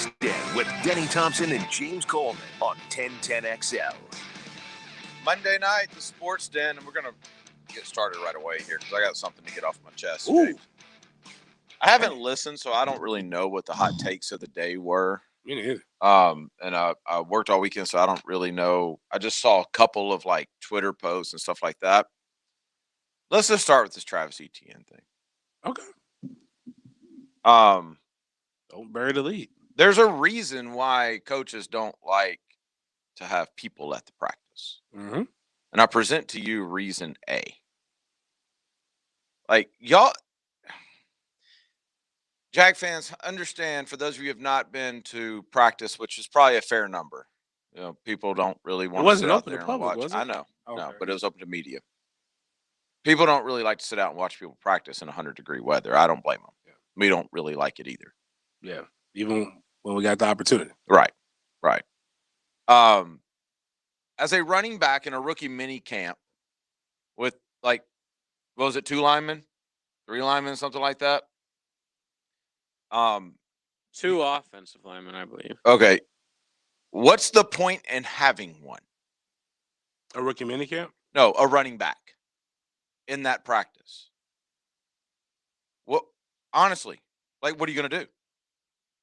Sports Den with Denny Thompson and James Coleman on 1010XL. Monday night, the Sports Den, and we're going to get started right away here because I got something to get off my chest. Ooh. I haven't listened, so I don't really know what the hot takes of the day were. Me neither. And I worked all weekend, so I don't really know. I just saw a couple of like Twitter posts and stuff like that. Let's just start with this Travis Etienne thing. Okay. Don't bury the lead. There's a reason why coaches don't like to have people at the practice. Mm-hmm. And I present to you reason A. Like, y'all, Jag fans, understand, for those of you who have not been to practice, which is probably a fair number. You know, people don't really want to sit out there and watch. Was it? I know. Okay. No, but it was open to media. People don't really like to sit out and watch people practice in 100-degree weather. I don't blame them. Yeah. We don't really like it either. Yeah, even when we got the opportunity. Right. As a running back in a rookie mini camp with, like, what was it, 2 linemen? 3 linemen, something like that? 2 offensive linemen, I believe. Okay. What's the point in having one? A rookie minicamp? No, a running back in that practice. What? Honestly, like, what are you going to do?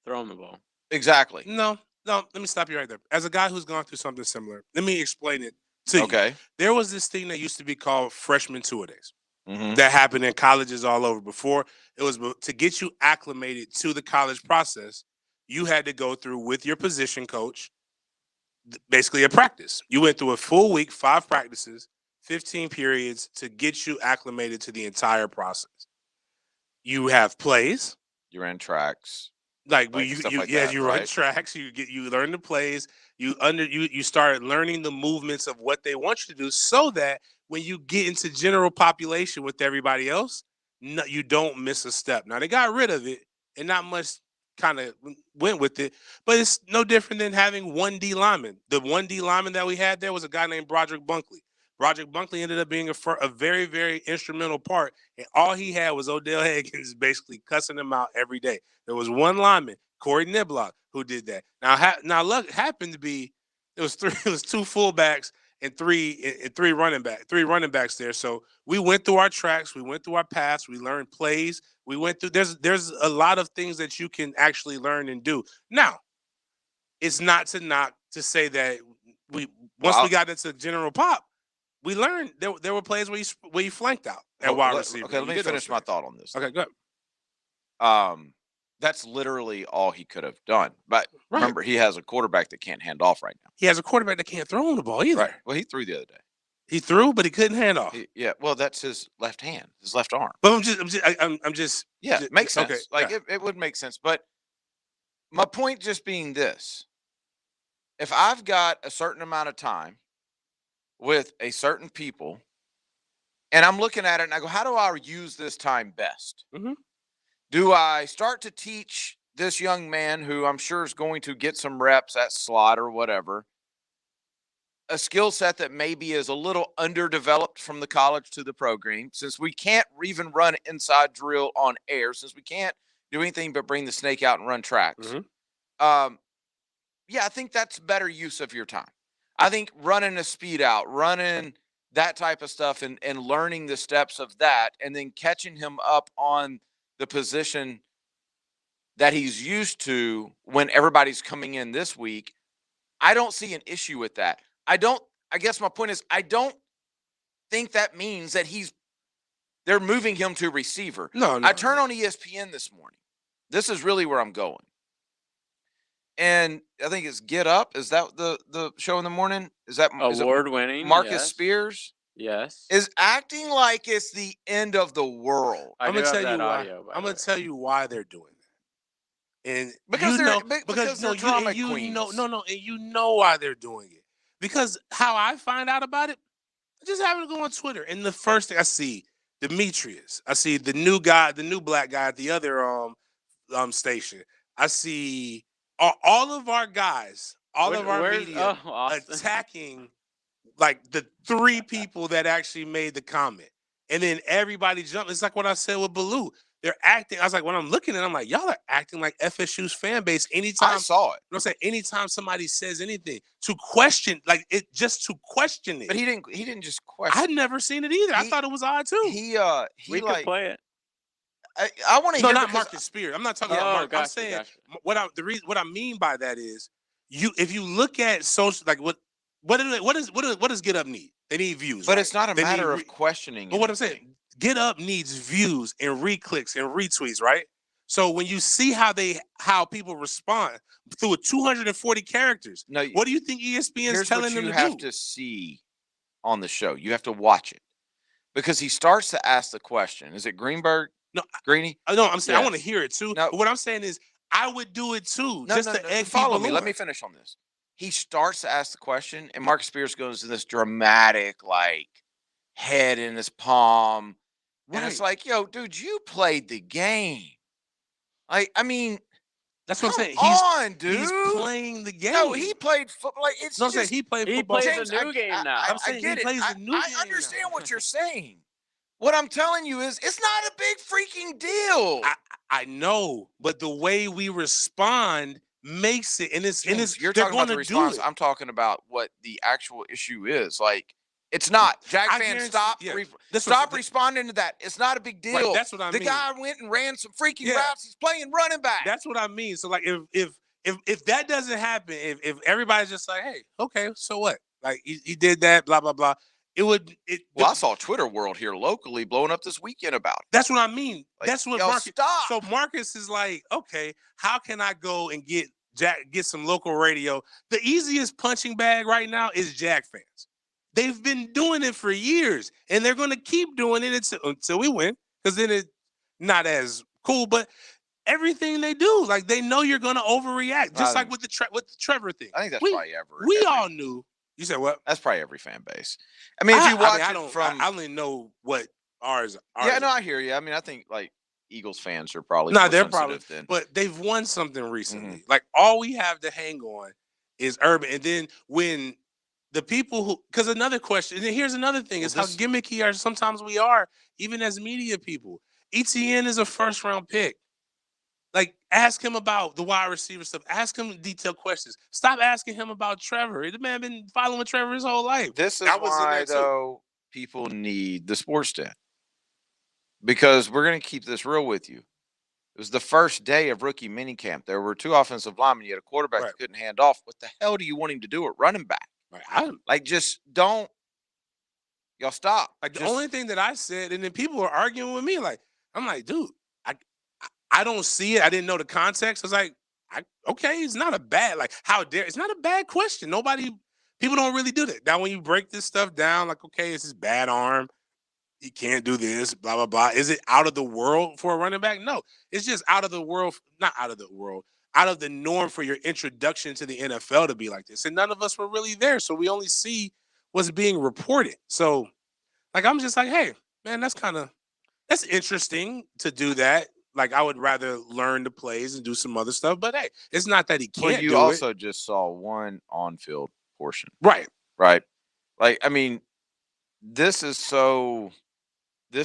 Throw him the ball. Exactly. No. Let me stop you right there. As a guy who's gone through something similar, let me explain it to you. Okay. There was this thing that used to be called freshman two-a-days. Mm-hmm. That happened in colleges all over. Before, it was to get you acclimated to the college process, you had to go through with your position coach basically a practice. You went through a full week, 5 practices, 15 periods to get you acclimated to the entire process. You have plays. You ran tracks. You run right? tracks. You learn the plays. You start learning the movements of what they want you to do, so that when you get into general population with everybody else, you don't miss a step. Now they got rid of it, and not much kind of went with it, but it's no different than having 1D lineman. The 1D lineman that we had there was a guy named Broderick Bunkley. Broderick Bunkley ended up being a very, very instrumental part, and all he had was Odell Higgins basically cussing him out every day. There was one lineman, Corey Niblock, who did that. Now luck happened to be it was 2 fullbacks and three running backs there. So we went through our tracks, we went through our paths, we learned plays, we went through. There's a lot of things that you can actually learn and do. Now, it's not to say that we got into general pop. We learned there were plays where you flanked out at wide receiver. Okay, let me finish my thought on this. Okay, good. That's literally all he could have done. But remember, he has a quarterback that can't hand off right now. He has a quarterback that can't throw on the ball either. Right. Well, he threw the other day. He threw, but he couldn't hand off. Well, that's his left hand, his left arm. But makes sense. Okay, it would make sense. But my point just being this: if I've got a certain amount of time with a certain people, and I'm looking at it and I go, how do I use this time best? Mm-hmm. Do I start to teach this young man, who I'm sure is going to get some reps at slot or whatever, a skill set that maybe is a little underdeveloped from the college to the program, since we can't even run inside drill on air, since we can't do anything but bring the snake out and run tracks? Mm-hmm. I think that's better use of your time. I think running a speed out, running that type of stuff, and learning the steps of that, and then catching him up on the position that he's used to when everybody's coming in this week, I don't see an issue with that. I guess my point is, I don't think that means that they're moving him to receiver. No. I turned on ESPN this morning. This is really where I'm going. And I think it's Get Up. Is that the show in the morning? Is that award-winning? Marcus Spears? Yes. Is acting like it's the end of the world. I'm gonna tell you why. I'm gonna tell you why they're doing that. And because they're drama queens. And you know why they're doing it. Because how I find out about it, I just happen to go on Twitter, and the first thing I see, Demetrius. I see the new guy, the new black guy at the other station. I see all of our guys, all of our media attacking like the 3 people that actually made the comment. And then everybody jumped. It's like what I said with Baloo. they're acting. I was like, when I'm looking at, it, I'm like, y'all are acting like FSU's fan base. I Anytime, saw it, I'm saying, anytime somebody says anything to question, like it, just to question it. but he didn't just question. I'd never seen it either. I thought it was odd too. He We could like play it. I want to No, hear not because Marcus Spears. I'm not talking Oh, about Mark. I'm gotcha, saying gotcha. what I mean by that is if you look at social, like what does Get Up need? They need views, but right? it's not a They need matter of questioning. But what I'm anything. saying, Get Up needs views and reclicks and retweets, right? So when you see how people respond through 240 characters, No, what do you think ESPN is here's telling what them you to have do? to see on the show. You have to watch it because he starts to ask the question. Is it Greenberg? No, Greeny? no, I'm saying I Yeah. want to hear it too. No. But what I'm saying is, I would do it too, No, just no, to no. egg Follow people me. on. Let me finish on this. He starts to ask the question, and Marcus Spears goes to this dramatic, like, head in his palm. And it's Right. like, yo, dude, you played the game. Like, I mean, That's what I'm come saying. on, dude. He's playing the game. No, he played football. Like, it's No, I'm saying just he played He football. plays for- a new game now. I'm I saying get he it. plays a new I game understand now. what you're saying. What I'm telling you is, it's not a big freaking deal. I know, but the way we respond makes it, and James, you're they're talking about going the to do response. it. I'm talking about what the actual issue is. Like, it's not. Jag I fans, guarantee- stop. yeah, that's what- Stop responding to that. It's not a big deal. Right, that's what I the mean. guy went and ran some freaking Yeah. routes. He's playing running back. That's what I mean. So like, if that doesn't happen, if everybody's just like, hey, okay, so what? Like he did that, blah blah blah. Well, I saw Twitter world here locally blowing up this weekend about it. That's what I mean. Like, That's what yo, Marcus. stop. So Marcus is like, okay, how can I go and get some local radio? The easiest punching bag right now is Jag fans. They've been doing it for years, and they're going to keep doing it until we win, because then it's not as cool. But everything they do, like they know you're going to overreact, just like with the Trevor thing. I think that's we, probably we all knew. You said what? That's probably every fan base. I mean, if you watch I it don't, from, I only know what ours. yeah, no, I hear you. I mean, I think like Eagles fans are probably No, more they're sensitive probably, than. but they've won something recently. Like all we have to hang on is Urban, and then when the people who, because another question, and then here's another thing, is how gimmicky are sometimes we are, even as media people. ETN is a first round pick. Like, ask him about the wide receiver stuff. Ask him detailed questions. Stop asking him about Trevor. The man been following Trevor his whole life. This is why, though, people need the sports den. Because we're going to keep this real with you. It was the first day of rookie minicamp. There were two offensive linemen. You had a quarterback that couldn't hand off. What the hell do you want him to do at running back? Like, just don't. Y'all stop. Like, the only thing that I said, and then people were arguing with me. Like, I'm like, dude, I don't see it. I didn't know the context. I was like, okay, it's not a bad, like, how dare, it's not a bad question. People don't really do that. Now, when you break this stuff down, like, okay, it's his bad arm. He can't do this, blah, blah, blah. Is it out of the world for a running back? No, it's just out of the world, not out of the world, out of the norm for your introduction to the NFL to be like this. And none of us were really there. So we only see what's being reported. So, like, I'm just like, hey, man, that's interesting to do that. Like, I would rather learn the plays and do some other stuff. But hey, it's not that he can't do it. You also just saw one on-field portion. Right. Right. Like, I mean, this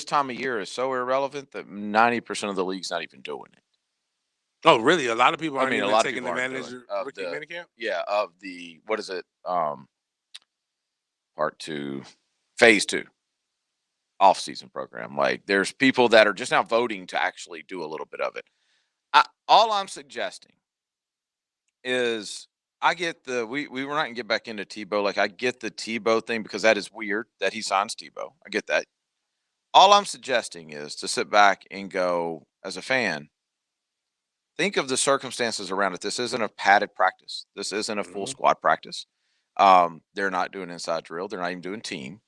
time of year is so irrelevant that 90% of the league's not even doing it. Oh, really? A lot of people aren't a even lot taking of people advantage of rookie minicamp? Yeah, of the, what is it? Part 2, phase 2. Off-season program. Like, there's people that are just now voting to actually do a little bit of it. All I'm suggesting is, I get we were not gonna get back into Tebow. Like, I get the Tebow thing because that is weird that he signs Tebow. I get that. All I'm suggesting is to sit back and go, as a fan, think of the circumstances around it. This isn't a padded practice. This isn't a full squad practice. They're not doing inside drill. They're not even doing team.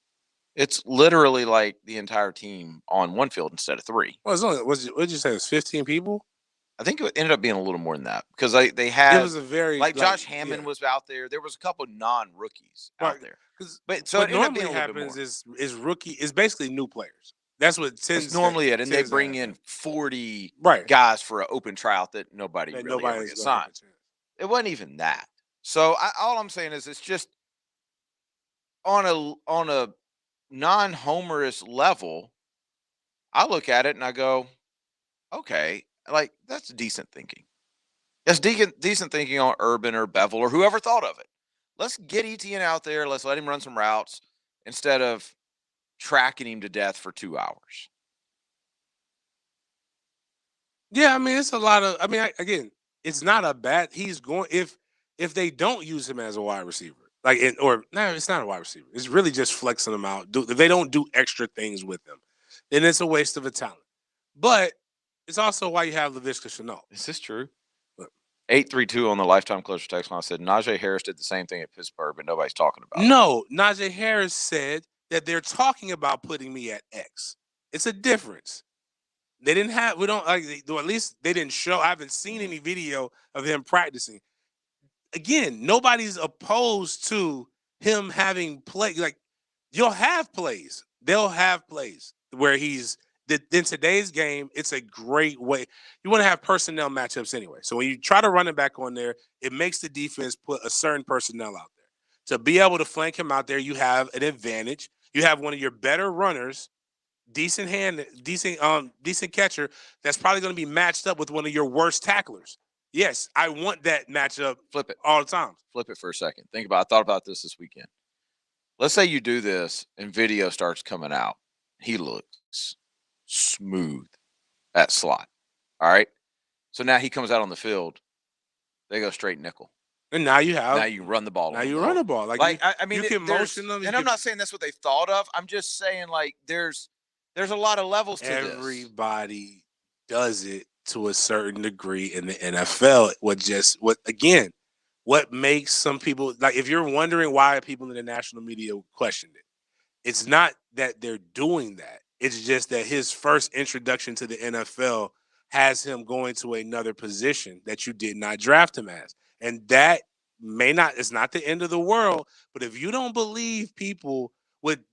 It's literally like the entire team on one field instead of 3. Well, what did you say? It was 15 people? I think it ended up being a little more than that because they had. It was a very, like Josh Hammond was out there. There was a couple non-rookies out there. But so what it ended up being normally a little bit happens more. is rookie is basically new players. That's what tends. That's normally it, and they bring in 40 guys for an open tryout that nobody really ever gets signed. It wasn't even that. So all I'm saying is, it's just on a non-homerous level. I look at it and I go, Okay, like that's decent thinking. That's decent thinking on Urban or Bevel or whoever thought of it. Let's get ETN out there. Let's let him run some routes instead of tracking him to death for 2 hours. Yeah, I mean, it's a lot of. I mean, again, it's not a bad. He's going if they don't use him as a wide receiver, or no, it's not a wide receiver. It's really just flexing him out. If they don't do extra things with him, then it's a waste of a talent. But it's also why you have Laviska Shenault. Is this true? What? 832 on the lifetime closer text line said Najee Harris did the same thing at Pittsburgh, but nobody's talking about it. No, Najee Harris said that they're talking about putting me at X. It's a difference. They didn't have. We don't like. Or at least they didn't show. I haven't seen any video of him practicing. Again, nobody's opposed to him having play. Like you'll have plays. They'll have plays where he's in today's game. It's a great way. You want to have personnel matchups anyway. So when you try to run it back on there, it makes the defense put a certain personnel out there. To be able to flank him out there, you have an advantage. You have one of your better runners, decent catcher that's probably going to be matched up with one of your worst tacklers. Yes, I want that matchup. Flip it all the time. Flip it for a second. I thought about this weekend. Let's say you do this and video starts coming out. He looks smooth at slot. All right. So now he comes out on the field. They go straight nickel. And now you run the ball. Now you run the ball. I mean, you can motion them. And I'm not saying that's what they thought of. I'm just saying like there's a lot of levels to this. Everybody does it to a certain degree in the NFL. What makes some people, like, if you're wondering why people in the national media questioned it, it's not that they're doing that. It's just that his first introduction to the NFL has him going to another position that you did not draft him as. And that it's not the end of the world, but if you don't believe people would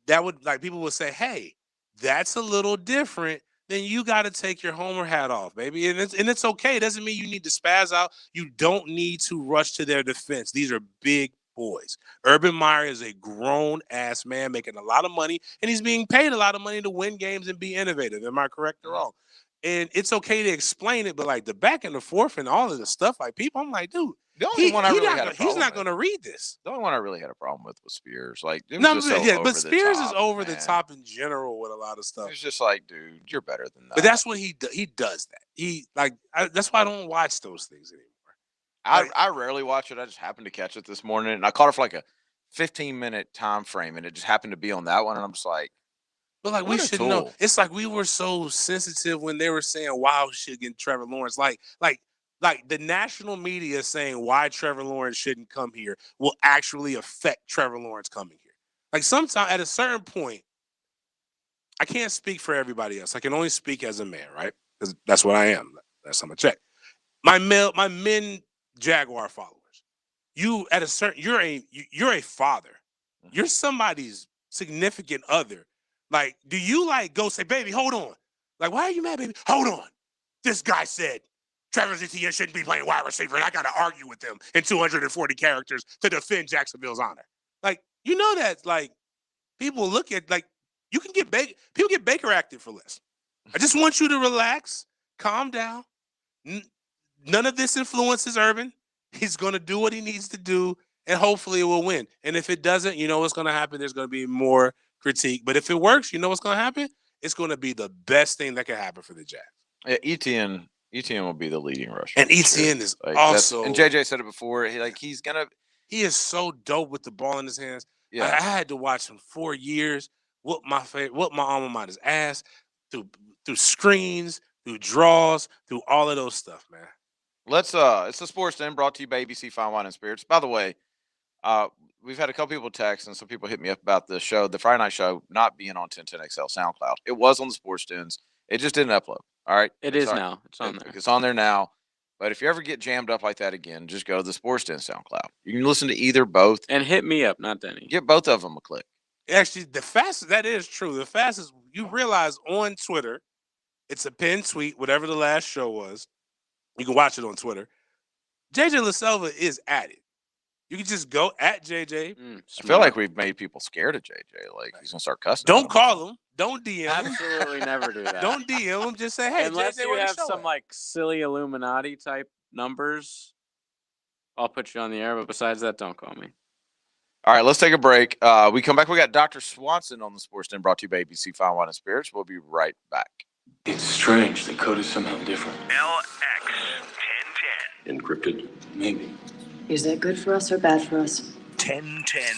say, hey, that's a little different, then you got to take your homer hat off, baby. And it's okay. It doesn't mean you need to spaz out. You don't need to rush to their defense. These are big boys. Urban Meyer is a grown-ass man making a lot of money, and he's being paid a lot of money to win games and be innovative. Am I correct or wrong? And it's okay to explain it, but like the back and the forth and all of the stuff, like people, I'm like, dude, he's not going to read this. The only one I really had a problem with was Spears. Like, but Spears is over the top in general with a lot of stuff. It's just like, dude, you're better than that. But that's what he does that. That's why I don't watch those things anymore. I rarely watch it. I just happened to catch it this morning, and I caught it for like a 15-minute time frame, and it just happened to be on that one, and I'm just like, but like we should know. It's like we were so sensitive when they were saying, "Wow, should get Trevor Lawrence." Like the national media saying why Trevor Lawrence shouldn't come here will actually affect Trevor Lawrence coming here. Like sometime at a certain point, I can't speak for everybody else. I can only speak as a man, right? Because that's what I am. That's how I'm gonna check. My men Jaguar followers. You're a father. You're somebody's significant other. Like, do you go say, baby, hold on? Like, why are you mad, baby? Hold on. This guy said Travis Etienne shouldn't be playing wide receiver, and I got to argue with him in 240 characters to defend Jacksonville's honor. Like, that, like, people look at, like, you can get people get Baker active for less. I just want you to relax, calm down. None of this influences Urban. He's going to do what he needs to do, and hopefully it will win. And if it doesn't, you know what's going to happen? There's going to be more critique. But if it works, you know what's going to happen? It's going to be the best thing that can happen for the Jags. Yeah, ETN will be the leading rusher. And ETN is also, and JJ said it before. He is so dope with the ball in his hands. Yeah, I had to watch him 4 years. Whoop my alma mater's ass through screens, through draws, through all of those stuff, man. It's the Sports Den brought to you by ABC Fine Wine and Spirits. By the way, we've had a couple people text and some people hit me up about the show, the Friday night show, not being on 1010XL SoundCloud. It was on the Sports Dens. It just didn't upload. All right. It is now. It's on there. It's on there now. But if you ever get jammed up like that again, just go to the Sports Den SoundCloud. You can listen to either, both. And hit me up, not Denny. Give both of them a click. Actually, the fastest, that is true. The fastest, you realize on Twitter, it's a pinned tweet, whatever the last show was. You can watch it on Twitter. JJ LaSelva is at it. You can just go at JJ. I feel like we've made people scared of JJ. Like he's gonna start cussing. Don't call him. Don't DM him. Absolutely never do that. Don't DM him. Just say, hey, unless JJ, you where have the show some at? like silly Illuminati type numbers, I'll put you on the air. But besides that, don't call me. All right, let's take a break. We come back. We got Dr. Swanson on the Sports Den, brought to you by ABC Fine Wine and Spirits. We'll be right back. It's strange. The code is somehow different. LX1010. Encrypted? Maybe. Is that good for us or bad for us? 1010 XL.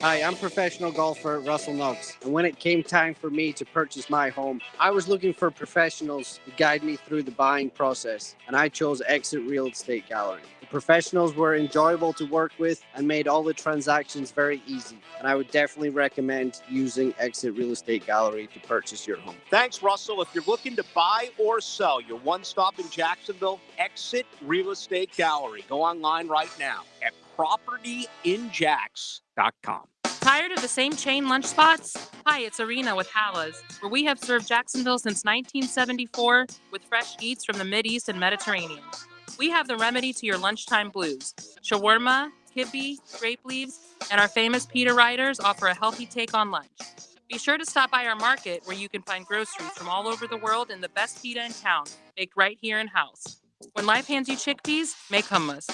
Hi, I'm professional golfer Russell Noakes, and when it came time for me to purchase my home, I was looking for professionals to guide me through the buying process, and I chose Exit Real Estate Gallery. The professionals were enjoyable to work with and made all the transactions very easy, and I would definitely recommend using Exit Real Estate Gallery to purchase your home. Thanks, Russell. If you're looking to buy or sell your one-stop in Jacksonville, Exit Real Estate Gallery. Go online right now at propertyinjax.com. Tired of the same chain lunch spots? Hi, it's Arena with Halas, where we have served Jacksonville since 1974 with fresh eats from the Mideast and Mediterranean. We have the remedy to your lunchtime blues. Shawarma, kibbe, grape leaves, and our famous pita riders offer a healthy take on lunch. Be sure to stop by our market where you can find groceries from all over the world and the best pita in town, baked right here in-house. When life hands you chickpeas, make hummus.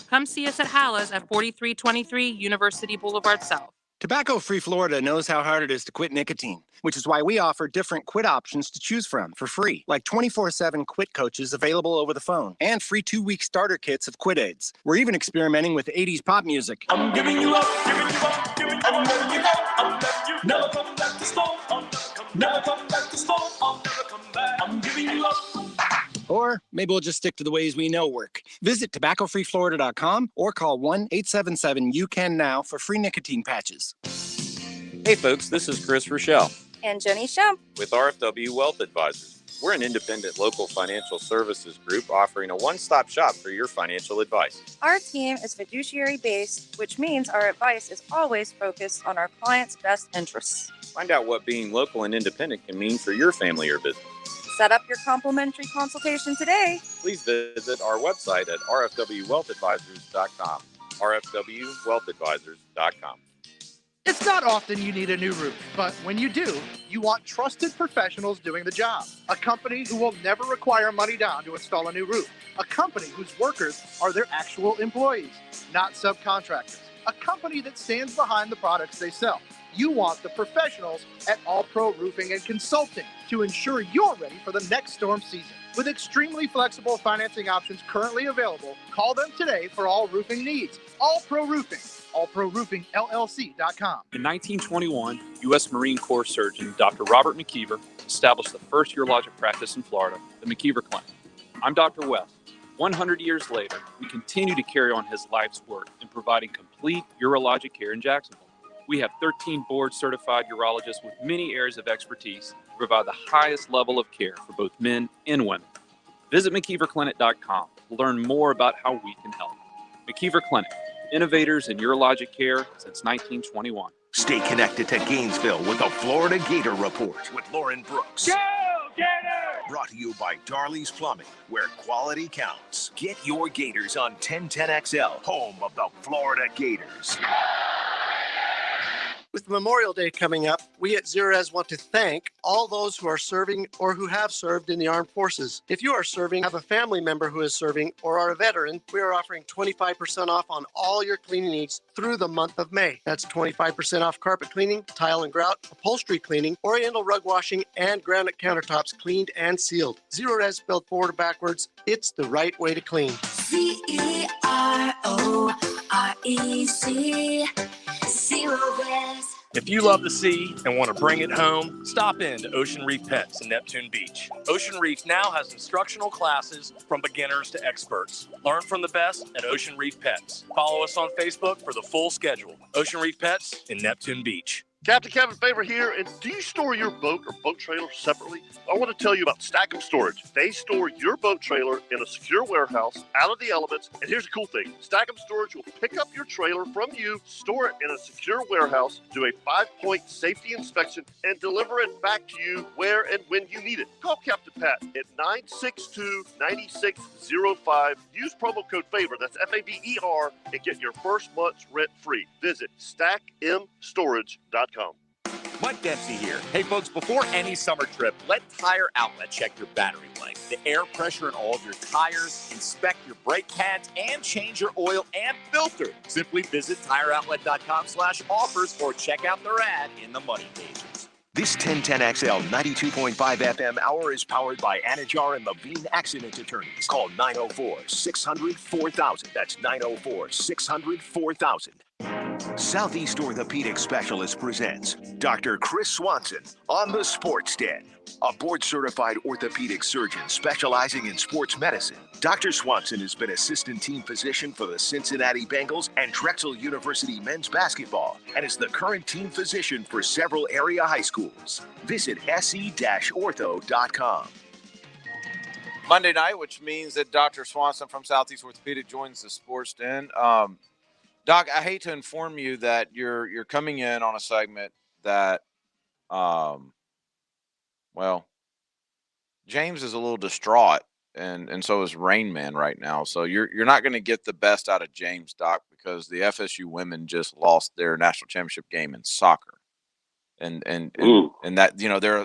Come see us at Halas at 4323 University Boulevard South. Tobacco-free Florida knows how hard it is to quit nicotine, which is why we offer different quit options to choose from for free, like 24/7 quit coaches available over the phone and free 2-week starter kits of quit aids. We're even experimenting with 80s pop music. I'm giving you up, giving you up, giving you up. I'm letting you go, I'm letting you never come back to store. Never come back to store. I'll never come back. I'm giving you up. Or maybe we'll just stick to the ways we know work. Visit tobaccofreeflorida.com or call 1-877-YOU-CAN-NOW for free nicotine patches. Hey folks, this is Chris Rochelle and Jenny Schemp with RFW Wealth Advisors. We're an independent local financial services group offering a one-stop shop for your financial advice. Our team is fiduciary-based, which means our advice is always focused on our clients' best interests. Find out what being local and independent can mean for your family or business. Set up your complimentary consultation today. Please visit our website at rfwwealthadvisors.com. rfwwealthadvisors.com. It's not often you need a new roof, but when you do, you want trusted professionals doing the job. A company who will never require money down to install a new roof. A company whose workers are their actual employees, not subcontractors. A company that stands behind the products they sell. You want the professionals at All Pro Roofing and Consulting to ensure you're ready for the next storm season. With extremely flexible financing options currently available, call them today for all roofing needs. All Pro Roofing, allproroofingllc.com. In 1921, U.S. Marine Corps surgeon Dr. Robert McKeever established the first urologic practice in Florida, the McKeever Clinic. I'm Dr. West. 100 years later, we continue to carry on his life's work in providing complete urologic care in Jacksonville. We have 13 board-certified urologists with many areas of expertise to provide the highest level of care for both men and women. Visit McKeeverClinic.com to learn more about how we can help. McKeever Clinic, innovators in urologic care since 1921. Stay connected to Gainesville with the Florida Gator Report with Lauren Brooks. Go, Gator! Brought to you by Darley's Plumbing, where quality counts. Get your Gators on 1010XL, home of the Florida Gators. With Memorial Day coming up, we at Zerez want to thank all those who are serving or who have served in the armed forces. If you are serving, have a family member who is serving, or are a veteran, we are offering 25% off on all your cleaning needs through the month of May. That's 25% off carpet cleaning, tile and grout, upholstery cleaning, oriental rug washing, and granite countertops cleaned and sealed. Zerez spelled forward or backwards, it's the right way to clean. CEROREC. Zerez. If you love the sea and want to bring it home, stop in to Ocean Reef Pets in Neptune Beach. Ocean Reef now has instructional classes from beginners to experts. Learn from the best at Ocean Reef Pets. Follow us on Facebook for the full schedule. Ocean Reef Pets in Neptune Beach. Captain Kevin Favor here, and do you store your boat or boat trailer separately? I want to tell you about Stack'em Storage. They store your boat trailer in a secure warehouse out of the elements, and here's the cool thing. Stack'em Storage will pick up your trailer from you, store it in a secure warehouse, do a 5-point safety inspection, and deliver it back to you where and when you need it. Call Captain Pat at 962-9605. Use promo code FAVOR, that's FAVER, and get your first month's rent free. Visit stackmstorage.com. Mike Dempsey here. Hey folks, before any summer trip, let Tire Outlet check your battery life, the air pressure in all of your tires, inspect your brake pads, and change your oil and filter. Simply visit tireoutlet.com/offers or check out their ad in the money pages. This 1010XL 92.5 FM hour is powered by Anajar and Levine Accident Attorneys. Call 904-600-4000. That's 904-600-4000. Southeast Orthopedic Specialist presents Dr. Chris Swanson on the Sports Den. A board-certified orthopedic surgeon specializing in sports medicine, Dr. Swanson has been assistant team physician for the Cincinnati Bengals and Drexel University men's basketball and is the current team physician for several area high schools. Visit se-ortho.com. Monday night, which means that Dr. Swanson from Southeast Orthopedic joins the Sports Den. Doc, I hate to inform you that you're coming in on a segment that, James is a little distraught, and so is Rain Man right now. So you're not going to get the best out of James, Doc, because the FSU women just lost their national championship game in soccer, and that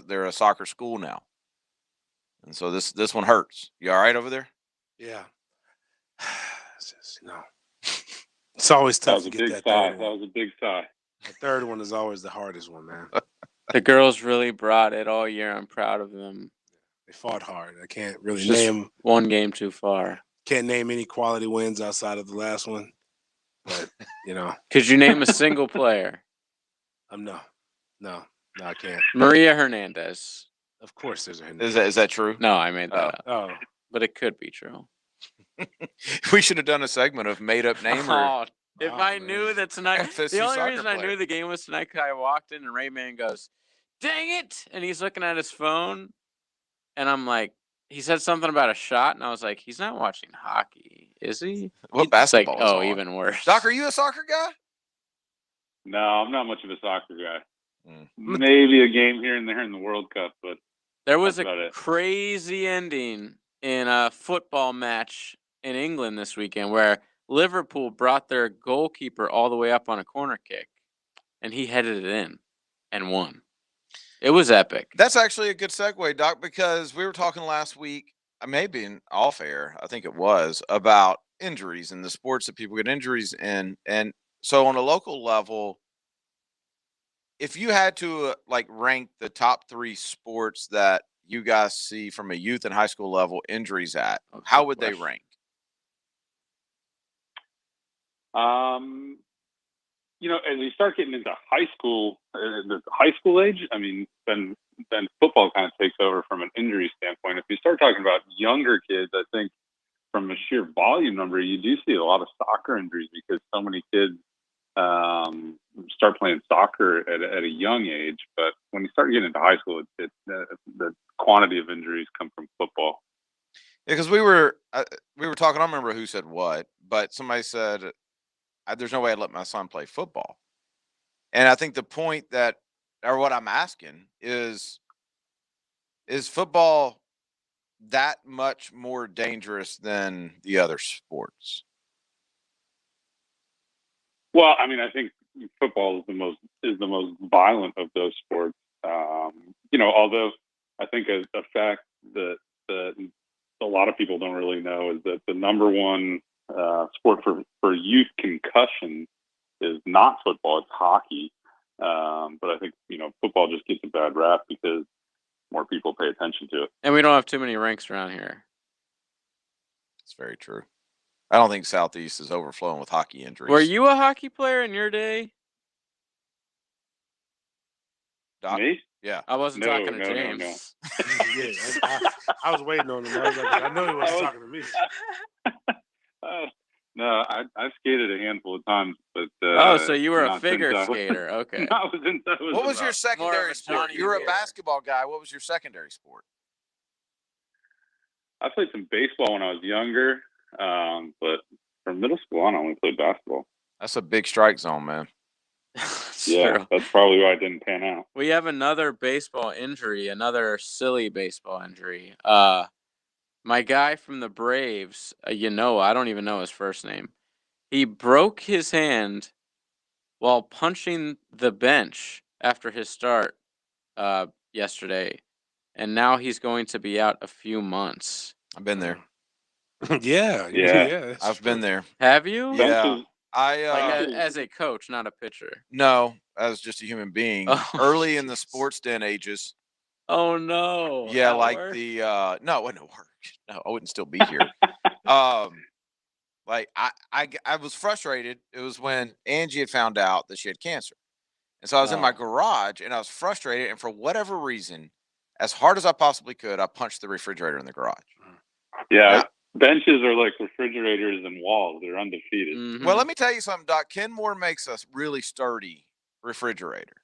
they're a soccer school now, and so this one hurts. You all right over there? Yeah. It's just, it's always tough to get that third one. That was a big sigh. The third one is always the hardest one, man. The girls really brought it all year. I'm proud of them. They fought hard. I can't really Just name one game too far. Can't name any quality wins outside of the last one. But Could you name a single player? No, I can't. Maria Hernandez. Of course, there's a Hernandez. Is that true? No, I made that up. Oh, but it could be true. We should have done a segment of made up name. If I knew that tonight, FSU the only soccer reason I player. knew the game was tonight, because I walked in and Rayman goes, "Dang it!" and he's looking at his phone, and I'm like, he said something about a shot, and I was like, he's not watching hockey, is he? What It's basketball is Like, on? even worse. Doc, are you a soccer guy? No, I'm not much of a soccer guy. Maybe a game here and there in the World Cup, but There was that's about a it. crazy ending in a football match in England this weekend where Liverpool brought their goalkeeper all the way up on a corner kick, and he headed it in and won. It was epic. That's actually a good segue, Doc, because we were talking last week, maybe in off air, I think it was, about injuries and the sports that people get injuries in. And so on a local level, if you had to rank the top 3 sports that you guys see from a youth and high school level injuries at, how would they rank? As you start getting into high school, the high school age, I mean, then football kind of takes over from an injury standpoint. If you start talking about younger kids, I think from a sheer volume number, you do see a lot of soccer injuries because so many kids start playing soccer at a young age. But when you start getting into high school, the quantity of injuries come from football. Yeah, because we were talking. I don't remember who said what, but somebody said, "There's no way I'd let my son play football." And I think the point or what I'm asking is football that much more dangerous than the other sports? Well, I mean, I think football is the most violent of those sports. Although I think a fact that a lot of people don't really know is that the number one sport for youth concussion is not football; it's hockey. But I think football just gets a bad rap because more people pay attention to it. And we don't have too many rinks around here. It's very true. I don't think Southeast is overflowing with hockey injuries. Were you a hockey player in your day? Doc? Me? Yeah. I wasn't talking to James. Yeah, I was waiting on him. I know he wasn't talking to me. No, I skated a handful of times, but so you were a figure skater. Okay. What was your secondary sport? Johnny You were a Depp. basketball guy. What was your secondary sport? I played some baseball when I was younger, but for middle school, I only played basketball. That's a big strike zone, man. Yeah, that's probably why I didn't pan out. We have another baseball injury, another silly baseball injury. My guy from the Braves, I don't even know his first name. He broke his hand while punching the bench after his start yesterday, and now he's going to be out a few months. I've been there. Yeah. I've been there. Have you? Yeah. I as a coach, not a pitcher. No, as just a human being. Early in the sports den ages. Oh no. Yeah, At like work? no, it wouldn't work. No, I wouldn't still be here. Like I was frustrated. It was when Angie had found out that she had cancer. And so I was in my garage and I was frustrated. And for whatever reason, as hard as I possibly could, I punched the refrigerator in the garage. Yeah. Benches are like refrigerators and walls. They're undefeated. Mm-hmm. Well, let me tell you something, Doc. Kenmore makes a really sturdy refrigerator.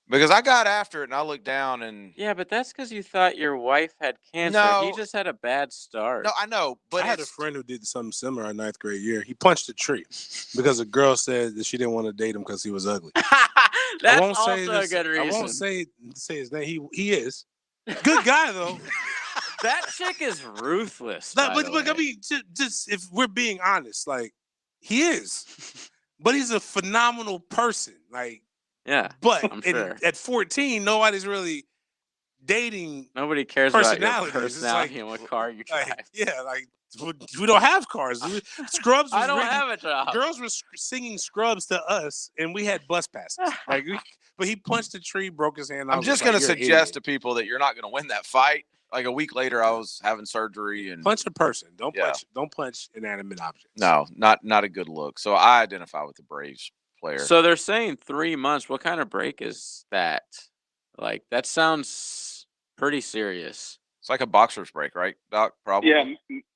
Because I got after it and I looked down and Yeah, but that's because you thought your wife had cancer. No. He just had a bad start. No, I know, but I had a friend who did something similar in 9th grade year. He punched a tree because a girl said that she didn't want to date him because he was ugly. That's I won't also say a this, good reason. I won't say his name. He is good guy though. That chick is ruthless. But by the I way. mean, just if we're being honest, like he is, but he's a phenomenal person. Like, yeah, but I'm sure. at 14, nobody's really dating. Nobody cares about your personalities. It's personality and what car you drive. Like we don't have cars. Scrubs. I don't have a job. Girls were singing Scrubs to us, and we had bus passes. But he punched a tree, broke his hand. I'm just going to suggest to people that you're not going to win that fight. Like a week later, I was having surgery and punch a person. Don't punch inanimate objects. No, not a good look. So I identify with the Braves player. So they're saying 3 months. What kind of break is that? Like that sounds pretty serious. It's like a boxer's break, right, Doc? Probably. Yeah,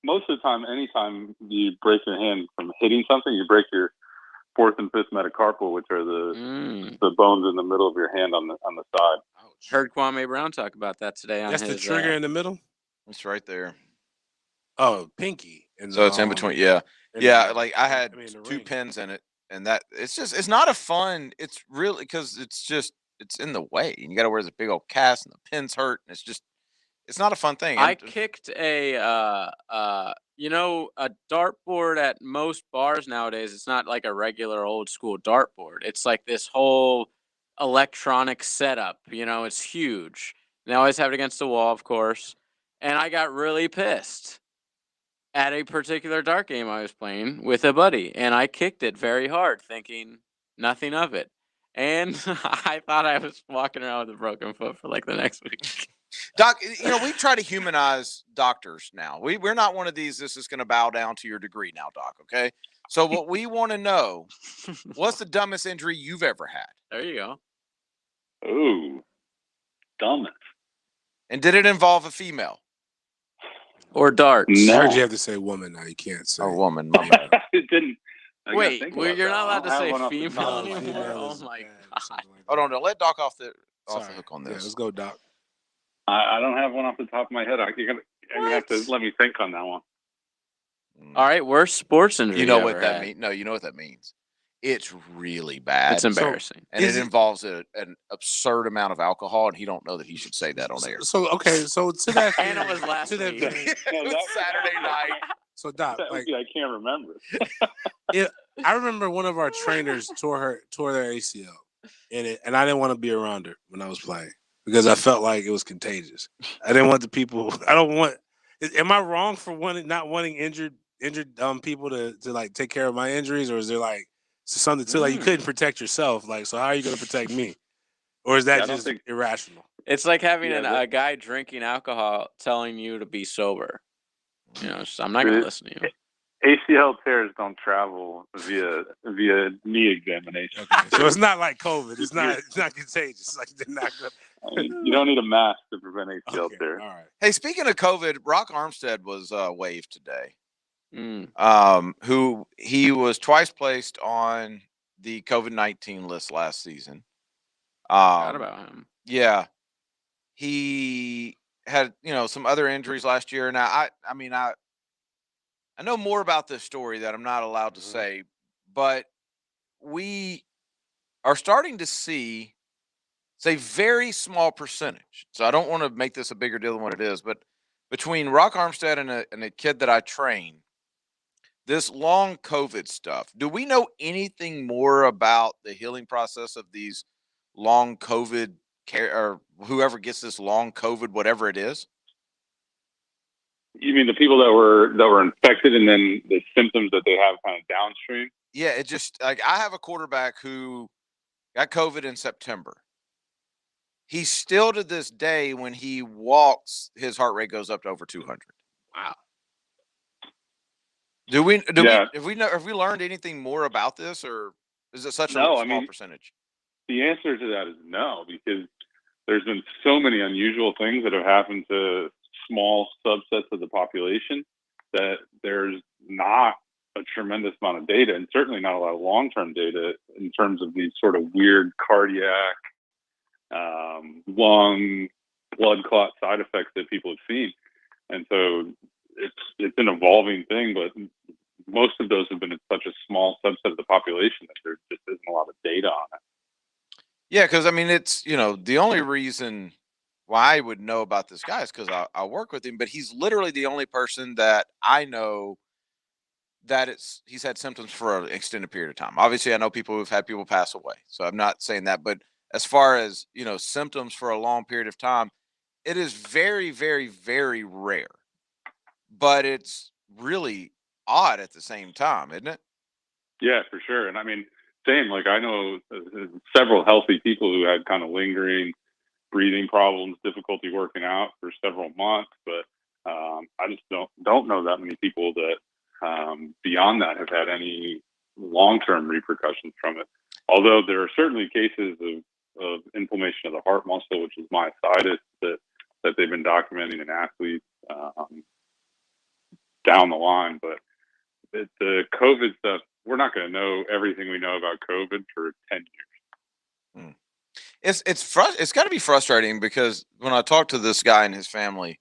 most of the time, anytime you break your hand from hitting something, you break your 4th and 5th metacarpal, which are the bones in the middle of your hand on the side. Heard Kwame Brown talk about that today on That's his the trigger in the middle. It's right there. Oh, pinky. And so it's in between. Yeah, like I had 2 pins in it, and that it's not a fun. It's really because it's in the way, and you got to wear this big old cast, and the pins hurt, and it's not a fun thing. I kicked a dartboard at most bars nowadays. It's not like a regular old school dartboard. It's like this whole electronic setup. It's huge. They always have it against the wall, of course. And I got really pissed at a particular dart game I was playing with a buddy, and I kicked it very hard, thinking nothing of it. And I thought I was walking around with a broken foot for like the next week. Doc, we try to humanize doctors now. We're not one of these. This is going to bow down to your degree now, Doc. Okay. So what we want to know, what's the dumbest injury you've ever had? There you go. Ooh, dumbest. And did it involve a female? Or darts? I heard you have to say woman now. You can't say woman. It didn't. Wait, you're not allowed to say female anymore? Oh my god. Hold on, let Doc off the hook on this. Yeah, let's go, Doc. I don't have one off the top of my head. You're gonna have to let me think on that one. All right, worst sports injury. You know what that means? No, you know what that means. It's really bad. It's embarrassing. And it involves an absurd amount of alcohol, and he don't know that he should say that on air. So to that and it was last week. It was Saturday night. So Doc, I can't remember. Yeah, I remember one of our trainers tore their ACL, and I didn't want to be around her when I was playing because I felt like it was contagious. I didn't want the people. I don't want. Am I wrong for not wanting injured people to like take care of my injuries, or is there like something to like you couldn't protect yourself? Like, so how are you going to protect me? Or is that just irrational? It's like having a guy drinking alcohol telling you to be sober. I'm not going to listen to you. ACL tears don't travel via knee examination. Okay. So it's not like COVID. It's not contagious. Like they're not good. You don't need a mask to prevent ACL tears. All right. Hey, speaking of COVID, Rock Armstead was waived today. who he was twice placed on the COVID-19 list last season. Forgot about him. Yeah, he had some other injuries last year. Now I know more about this story that I'm not allowed to say, but we are starting to see it's a very small percentage. So I don't want to make this a bigger deal than what it is, but between Rock Armstead and a kid that I train, this long COVID stuff. Do we know anything more about the healing process of these long COVID care or whoever gets this long COVID, whatever it is? You mean the people that were infected and then the symptoms that they have kind of downstream? Yeah, it just like I have a quarterback who got COVID in September. He still to this day, when he walks, his heart rate goes up to over 200. Wow. Have we learned anything more about this, or is it such a small percentage? The answer to that is no, because there's been so many unusual things that have happened to small subsets of the population that there's not a tremendous amount of data, and certainly not a lot of long-term data in terms of these sort of weird cardiac, lung, blood clot side effects that people have seen. And so it's an evolving thing, but most of those have been in such a small subset of the population that there just isn't a lot of data on it. Yeah, because I mean, it's the only reason why I would know about this guy is because I work with him, but he's literally the only person that I know that he's had symptoms for an extended period of time. Obviously, I know people who've had people pass away, so I'm not saying that. But as far as symptoms for a long period of time, it is very, very, very rare. But it's really odd at the same time, isn't it? Yeah, for sure. And I mean, same. Like I know several healthy people who had kind of lingering breathing problems, difficulty working out for several months, but I just don't know that many people that beyond that have had any long-term repercussions from it. Although there are certainly cases of inflammation of the heart muscle, which is myositis, that they've been documenting in athletes down the line. But the COVID stuff, we're not going to know everything we know about COVID for 10 years. It's got to be frustrating because when I talk to this guy and his family,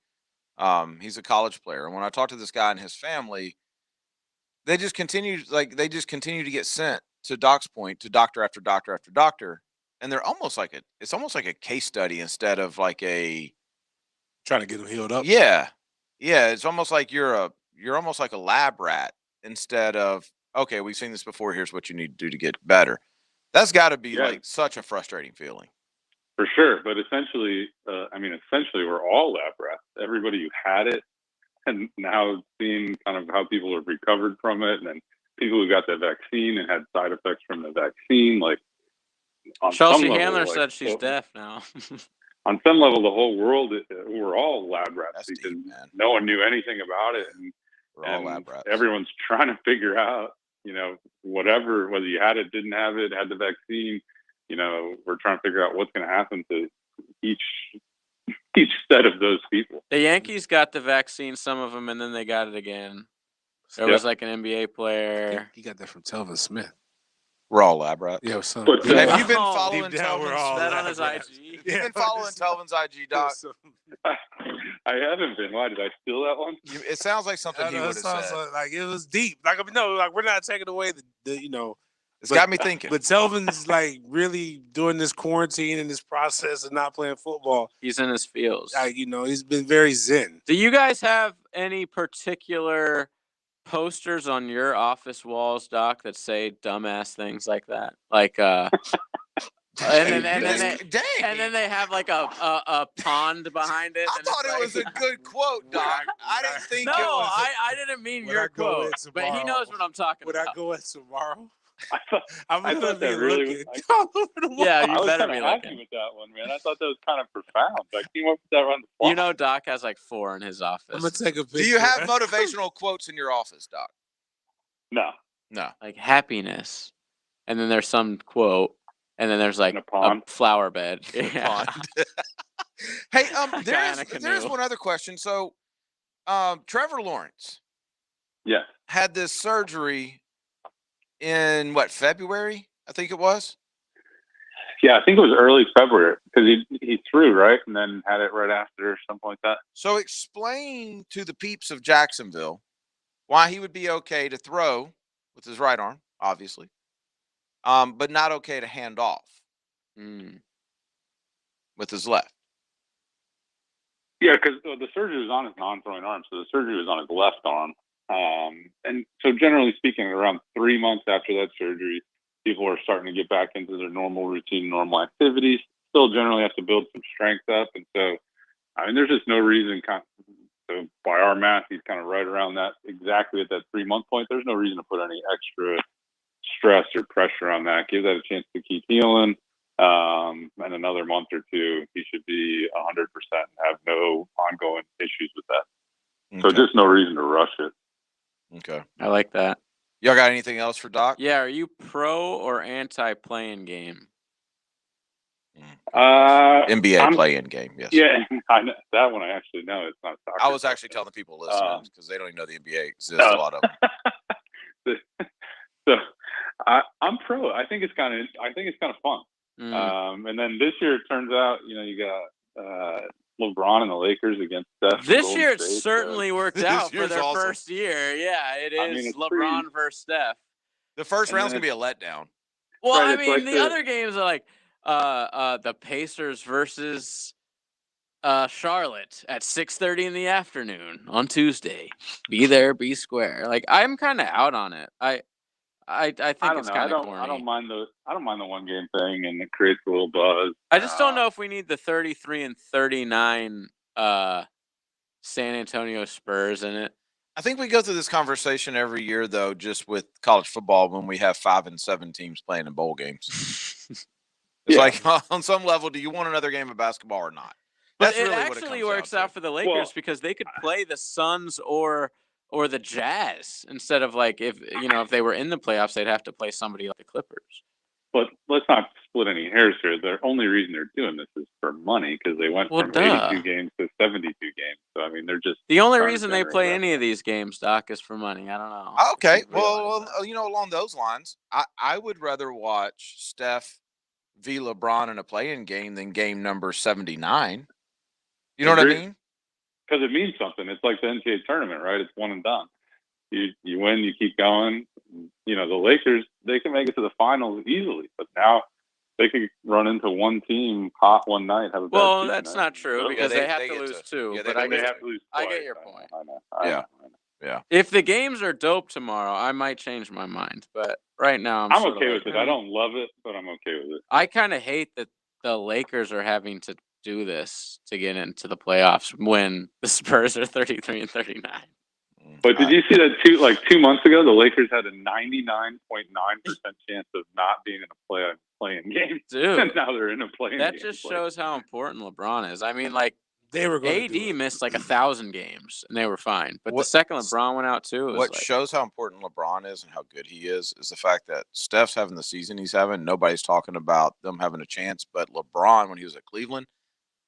he's a college player, and when I talk to this guy and his family, they just continue to get sent to Doc's point to doctor after doctor after doctor, and they're almost like it's almost like a case study instead of like a trying to get them healed up. Yeah, it's almost like you're almost like a lab rat instead of okay, we've seen this before. Here's what you need to do to get better. That's got to be like such a frustrating feeling. For sure, but essentially, we're all lab rats. Everybody who had it, and now seeing kind of how people have recovered from it, and then people who got the vaccine and had side effects from the vaccine, like on Chelsea some level, Handler said she's deaf now. On some level, the whole world, we're all lab rats because no one knew anything about it, and everyone's trying to figure out, whether you had it, didn't have it, had the vaccine. We're trying to figure out what's going to happen to each set of those people. The Yankees got the vaccine, some of them, and then they got it again. There was like an NBA player. He got that from Telvin Smith. We're all lab rats. Yeah, son. Have you been following Telvin's on his IG? You've been following Telvin's IG, Doc? I haven't been. Why did I steal that one? It sounds like something he would have said. Like it was deep. Like we're not taking away the. It's got me thinking. But Telvin's like really doing this quarantine and this process of not playing football. He's in his feels. He's been very zen. Do you guys have any particular posters on your office walls, Doc, that say dumbass things like that? Like and then they have like a pond behind it. I thought it was a good quote, Doc. I didn't think it was. No, I didn't mean your quote, but he knows what I'm talking about. Would I go in tomorrow? I thought that really was. Yeah, you I was better kind be of happy looking. with that one, man. I thought that was kind of profound. I came up with that on the fly. Doc has like 4 in his office. I'm gonna take a picture. Do you have motivational quotes in your office, Doc? No. Like happiness, and then there's some quote, and then there's like a flower bed. Yeah. Hey, there's one other question. So, Trevor Lawrence. Yes. had this surgery in February? I think it was. Yeah, I think it was early February because he threw, right, and then had it right after or something like that. So explain to the peeps of Jacksonville why he would be okay to throw with his right arm, obviously, but not okay to hand off with his left. Yeah, because the surgery was on his non-throwing arm, so the surgery was on his left arm. And so generally speaking, around 3 months after that surgery, people are starting to get back into their normal routine, normal activities. Still generally have to build some strength up. And so, I mean, there's just no reason, so by our math, he's kind of right around that, exactly at that 3 month point. There's no reason to put any extra stress or pressure on that. Give that a chance to keep healing. And another month or two, he should be 100% and have no ongoing issues with that. Okay. So just no reason to rush it. Okay. I like that. Y'all got anything else for Doc? Yeah, are you pro or anti playing game? NBA play-in game, yes. Yeah, I know, that one I actually know. It's not soccer. I was actually telling the people listening because they don't even know the NBA exists. A lot of them. So I'm pro. I think it's kind of fun. And then this year it turns out, you got LeBron and the Lakers against Steph. This year it certainly worked out for their first year. Yeah, it is LeBron versus Steph. The first round's gonna be a letdown. Well, Right, I mean, the other games are like the Pacers versus Charlotte at 6:30 in the afternoon on Tuesday. Be there, be square. Like, I'm kind of out on it. I think it's kind of corny. I don't mind the one game thing, and it creates a little buzz. I just don't know if we need the 33-39 San Antonio Spurs in it. I think we go through this conversation every year, though, just with college football when we have 5 and 7 teams playing in bowl games. It's like, on some level, do you want another game of basketball or not? But it actually works out for the Lakers because they could play the Suns or the Jazz instead of if they were in the playoffs, they'd have to play somebody like the Clippers. But let's not split any hairs here. The only reason they're doing this is for money because they went from 82 games to 72 games. So, I mean, they're just... The only reason they play any of these games, Doc, is for money. I don't know. Okay. Well, along those lines, I would rather watch Steph v. LeBron in a play-in game than game number 79. You know what I mean? Because it means something. It's like the NCAA tournament, right? It's one and done. You win, you keep going. The Lakers, they can make it to the finals easily, but now they could run into one team hot one night. Have a well, that's not true because they have to lose two. Yeah, but they have to lose twice. I get your point. I know. Yeah. If the games are dope tomorrow, I might change my mind. But right now, I'm okay with it. I don't love it, but I'm okay with it. I kind of hate that the Lakers are having to do this to get into the playoffs when the Spurs are 33-39. But did you see that 2 months ago, the Lakers had a 99.9% chance of not being in a play-in game. Dude, and now they're in a play-in game. That just shows how important LeBron is. I mean, they were AD missed 1,000 games and they were fine. But the second LeBron went out too, what shows how important LeBron is and how good he is the fact that Steph's having the season he's having. Nobody's talking about them having a chance, but LeBron, when he was at Cleveland,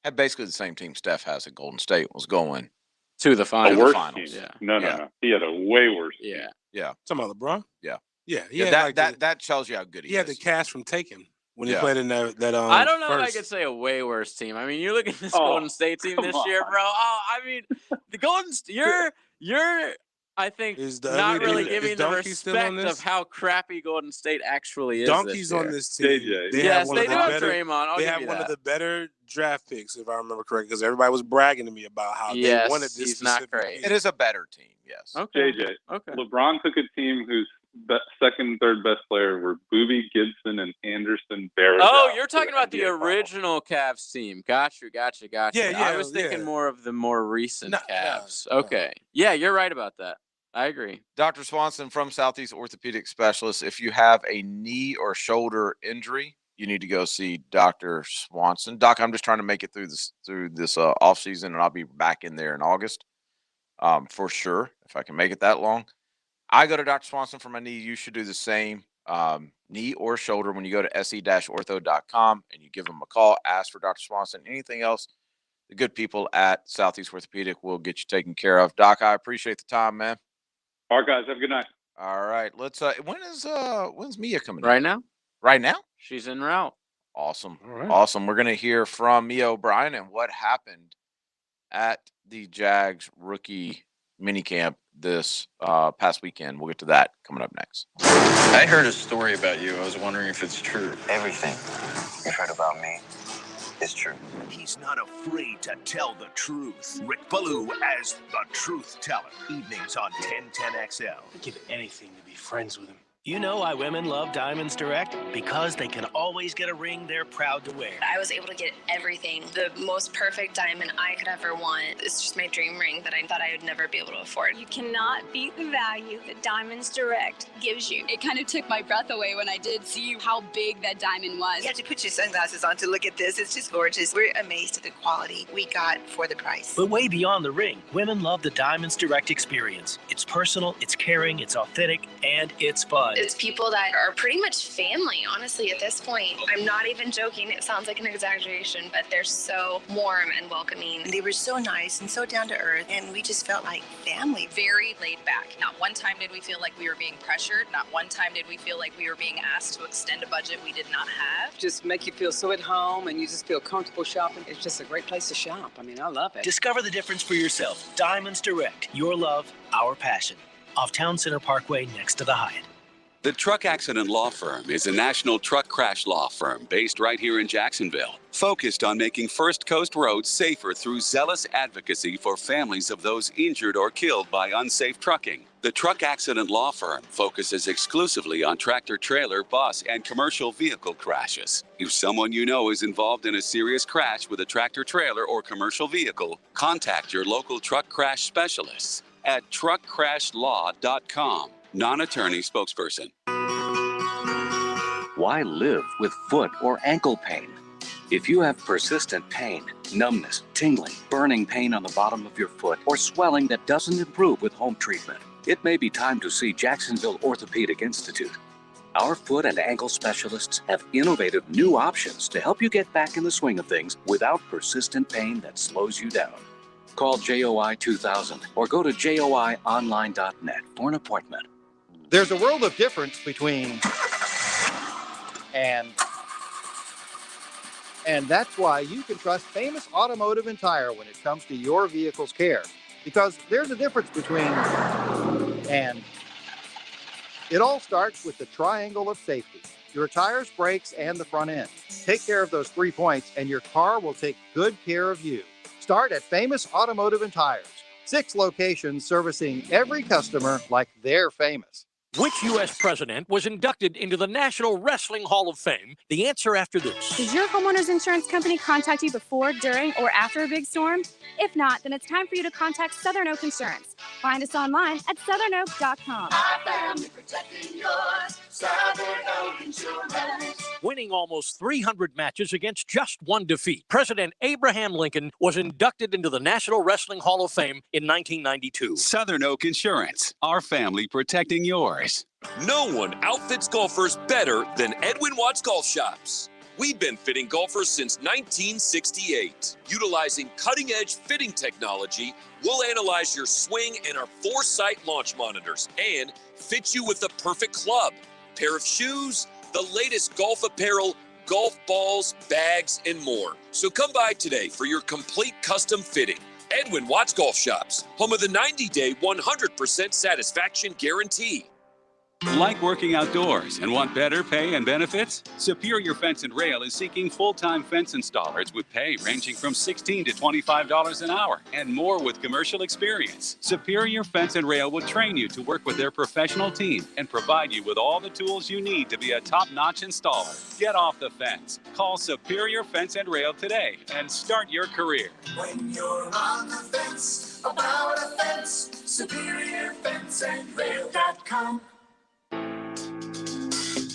had basically the same team Steph has at Golden State, was going to the finals. A worse team. Yeah. No. He had a way worse team. Yeah. Talking about LeBron? Yeah. Yeah. That tells you how good he is. He had the cash from Taken when he played in that I don't know if I could say a way worse team. I mean, you look at this Golden State team this year, bro. Oh, I mean, the Golden State, you're I think not really giving the respect of how crappy Golden State actually is. Donkey's on this team. JJ. Yes, they do have Draymond. They have one of the better draft picks, if I remember correctly, because everybody was bragging to me about how they wanted this. He's not great. It is a better team, yes. Okay. JJ. Okay. LeBron took a team whose second and third best player were Boobie Gibson and Anderson Barrett. Oh, you're talking about the original Cavs team. Got you. Yeah, I was thinking more of the more recent Cavs. Okay. Yeah, you're right about that. I agree. Dr. Swanson from Southeast Orthopedic Specialist. If you have a knee or shoulder injury, you need to go see Dr. Swanson. Doc, I'm just trying to make it through this off season, and I'll be back in there in August for sure, if I can make it that long. I go to Dr. Swanson for my knee. You should do the same, knee or shoulder, when you go to se-ortho.com and you give them a call, ask for Dr. Swanson. Anything else, the good people at Southeast Orthopedic will get you taken care of. Doc, I appreciate the time, man. All right, guys. Have a good night. All right. Let's when's Mia coming in? Right now? Right now? She's en route. Awesome. All right. Awesome. We're gonna hear from Mia O'Brien and what happened at the Jags rookie minicamp this past weekend. We'll get to that coming up next. I heard a story about you. I was wondering if it's true. Everything you heard about me is true. He's not afraid to tell the truth. Rick Ballou as the truth teller. Evenings on 1010XL. I'd give anything to be friends with him. You know why women love Diamonds Direct? Because they can always get a ring they're proud to wear. I was able to get everything, the most perfect diamond I could ever want. It's just my dream ring that I thought I would never be able to afford. You cannot beat the value that Diamonds Direct gives you. It kind of took my breath away when I did see how big that diamond was. You have to put your sunglasses on to look at this. It's just gorgeous. We're amazed at the quality we got for the price. But way beyond the ring, women love the Diamonds Direct experience. It's personal, it's caring, it's authentic, and it's fun. It's people that are pretty much family, honestly, at this point. I'm not even joking. It sounds like an exaggeration, but they're so warm and welcoming. They were so nice and so down to earth, and we just felt like family. Very laid back. Not one time did we feel like we were being pressured. Not one time did we feel like we were being asked to extend a budget we did not have. Just make you feel so at home and you just feel comfortable shopping. It's just a great place to shop. I mean, I love it. Discover the difference for yourself. Diamonds Direct. Your love, our passion. Off Town Center Parkway next to the Hyatt. The Truck Accident Law Firm is a national truck crash law firm based right here in Jacksonville, focused on making First Coast roads safer through zealous advocacy for families of those injured or killed by unsafe trucking. The Truck Accident Law Firm focuses exclusively on tractor trailer, bus, and commercial vehicle crashes. If someone you know is involved in a serious crash with a tractor trailer or commercial vehicle, contact your local truck crash specialists at truckcrashlaw.com. Non-attorney spokesperson. Why live with foot or ankle pain? If you have persistent pain, numbness, tingling, burning pain on the bottom of your foot, or swelling that doesn't improve with home treatment, it may be time to see Jacksonville Orthopedic Institute. Our foot and ankle specialists have innovative new options to help you get back in the swing of things without persistent pain that slows you down. Call JOI 2000 or go to joionline.net for an appointment. There's a world of difference between and that's why you can trust Famous Automotive and Tire when it comes to your vehicle's care. Because there's a difference between and. It all starts with the triangle of safety. Your tires, brakes, and the front end. Take care of those 3 points and your car will take good care of you. Start at Famous Automotive and Tires. 6 locations servicing every customer like they're famous. Which U.S. president was inducted into the National Wrestling Hall of Fame? The answer after this. Did your homeowner's insurance company contact you before, during, or after a big storm? If not, then it's time for you to contact Southern Oak Insurance. Find us online at southernoak.com. Our family protecting yours. Southern Oak Insurance. Winning almost 300 matches against just one defeat, President Abraham Lincoln was inducted into the National Wrestling Hall of Fame in 1992. Southern Oak Insurance, our family protecting yours. No one outfits golfers better than Edwin Watts Golf Shops. We've been fitting golfers since 1968. Utilizing cutting-edge fitting technology, we'll analyze your swing in our Foresight launch monitors and fit you with the perfect club, pair of shoes, the latest golf apparel, golf balls, bags, and more. So come by today for your complete custom fitting. Edwin Watts Golf Shops, home of the 90-day 100% satisfaction guarantee. Like working outdoors and want better pay and benefits? Superior Fence and Rail is seeking full-time fence installers with pay ranging from $16 to $25 an hour and more with commercial experience. Superior Fence and Rail will train you to work with their professional team and provide you with all the tools you need to be a top-notch installer. Get off the fence. Call Superior Fence and Rail today and start your career. When you're on the fence about a fence, SuperiorFenceandRail.com.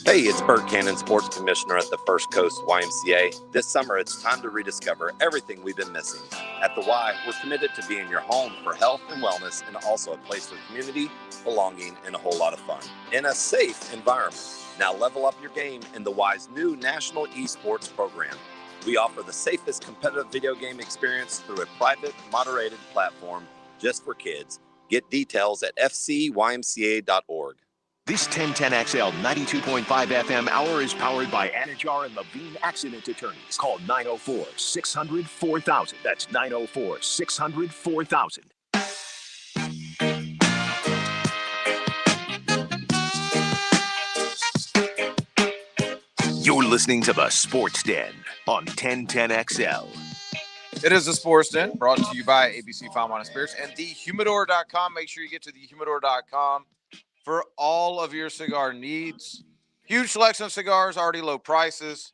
Hey, it's Bert Cannon, Sports Commissioner at the First Coast YMCA. This summer, it's time to rediscover everything we've been missing. At the Y, we're committed to being your home for health and wellness and also a place for community, belonging, and a whole lot of fun in a safe environment. Now level up your game in the Y's new National Esports program. We offer the safest competitive video game experience through a private, moderated platform just for kids, Get details at fcymca.org. This 1010XL 92.5 FM hour is powered by Anajar and Levine Accident Attorneys. Call 904-600-4000. That's 904-600-4000. You're listening to the Sports Den on 1010XL. It is the Sports Den, brought to you by ABC Fine Wine & Spirits and thehumidor.com. Make sure you get to thehumidor.com for all of your cigar needs. Huge selection of cigars, already low prices.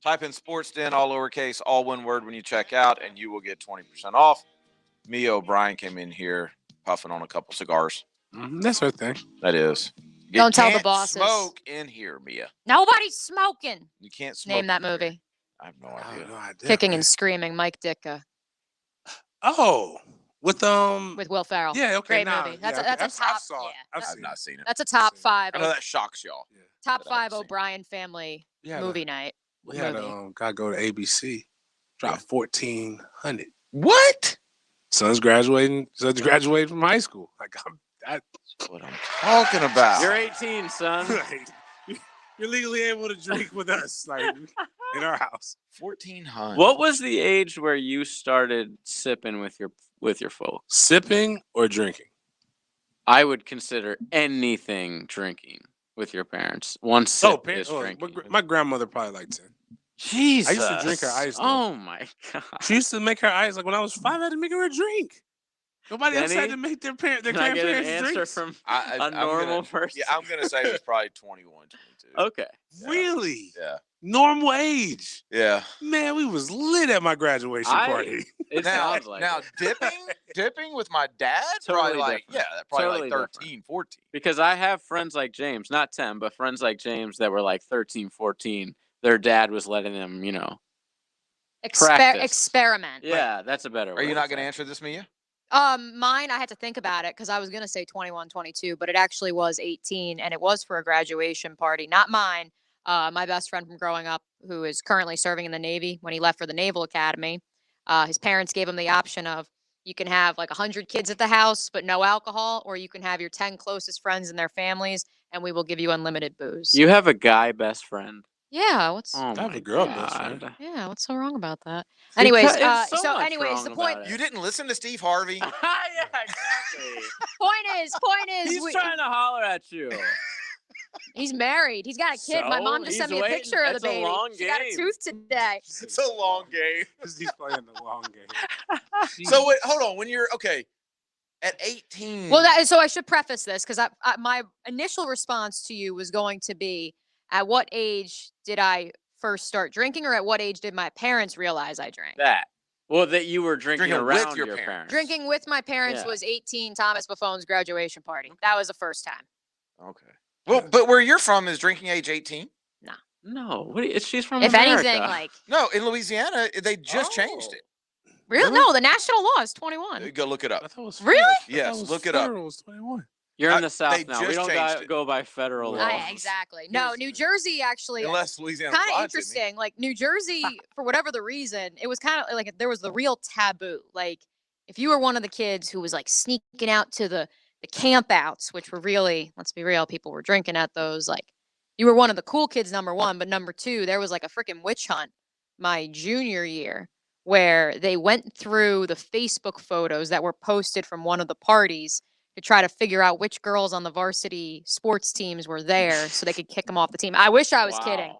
Type in Sports Den, all lowercase, all one word when you check out, and you will get 20% off. Mia O'Brien came in here puffing on a couple cigars. That's her thing. That is. You Don't tell the can't bosses. Smoke in here, Mia. Nobody's smoking. You can't smoke. Name that movie. I have no idea. Kicking and Screaming, Mike Ditka. Oh, with Will Ferrell. Yeah, okay. Great movie. That's a top. I saw it. I've not seen it. That's a top 5. I know that shocks y'all. Top 5 O'Brien family Yeah, movie night. We had gotta go to ABC. Drop $1,400. What? Son's graduating from high school. Like that's what I'm talking about. You're 18, son. You're legally able to drink with us, like in our house. 1,400. What was the age where you started sipping with your folks? Sipping or drinking? I would consider anything drinking with your parents. One sip is drinking. My grandmother probably like 10. Jesus. I used to drink her ice. Oh my god. She used to make her ice. Like when I was 5, I had to make her a drink. Nobody else had to make their grandparents drinks. From a normal person? Yeah, I'm gonna say it's probably 21, 22. Okay. Yeah. Really? Yeah. Normal age. Yeah. Man, we was lit at my graduation party. It sounds like now it. dipping with my dad, Totally probably different. probably Totally 13, 14. Because I have friends like James, not 10, but friends like James that were like 13, 14. Their dad was letting them, practice. Experiment. Yeah, that's a better way. Are you not going to answer this, Mia? Mine, I had to think about it because I was going to say 21, 22, but it actually was 18, and it was for a graduation party. Not mine. My best friend from growing up, who is currently serving in the Navy, when he left for the Naval Academy, his parents gave him the option of you can have like 100 kids at the house, but no alcohol, or you can have your 10 closest friends and their families, and we will give you unlimited booze. You have a guy best friend. Yeah, what's Oh I have my a girl God. best friend. yeah, what's so wrong about that? Anyways, It's so much anyways, wrong the point about it. You didn't listen to Steve Harvey? Yeah, exactly. point is He's trying to holler at you. he's married. He's got a kid. My So? mom just He's sent me a waiting. picture of the It's a baby. long She got a game. tooth today. It's a long game. He's playing the long game. So wait, hold on. When you're at 18. Well, so I should preface this because my initial response to you was going to be, at what age did I first start drinking, or at what age did my parents realize I drank? That you were drinking around with your parents. Drinking with my parents Yeah. was 18, Thomas Buffone's graduation party. That was the first time. Okay. Well, but where you're from is drinking age 18? No, she's from If America. anything, like, No, in Louisiana, they just changed it. really? No, the national law is 21. Go look it up. I thought it was Really? Yes, look it up. Federal was 21. You're in They the South now. We just don't changed it. go by federal law. Yeah, exactly. No, New Jersey actually. Unless Louisiana Kind of lied to me. interesting. Like New Jersey, for whatever the reason, it was kind of like there was the real taboo. Like if you were one of the kids who was like sneaking out to the camp outs, which were really, let's be real, people were drinking at those. Like you were one of the cool kids, number one, but number two, there was like a freaking witch hunt my junior year where they went through the Facebook photos that were posted from one of the parties to try to figure out which girls on the varsity sports teams were there so they could kick them off the team. I wish I was kidding.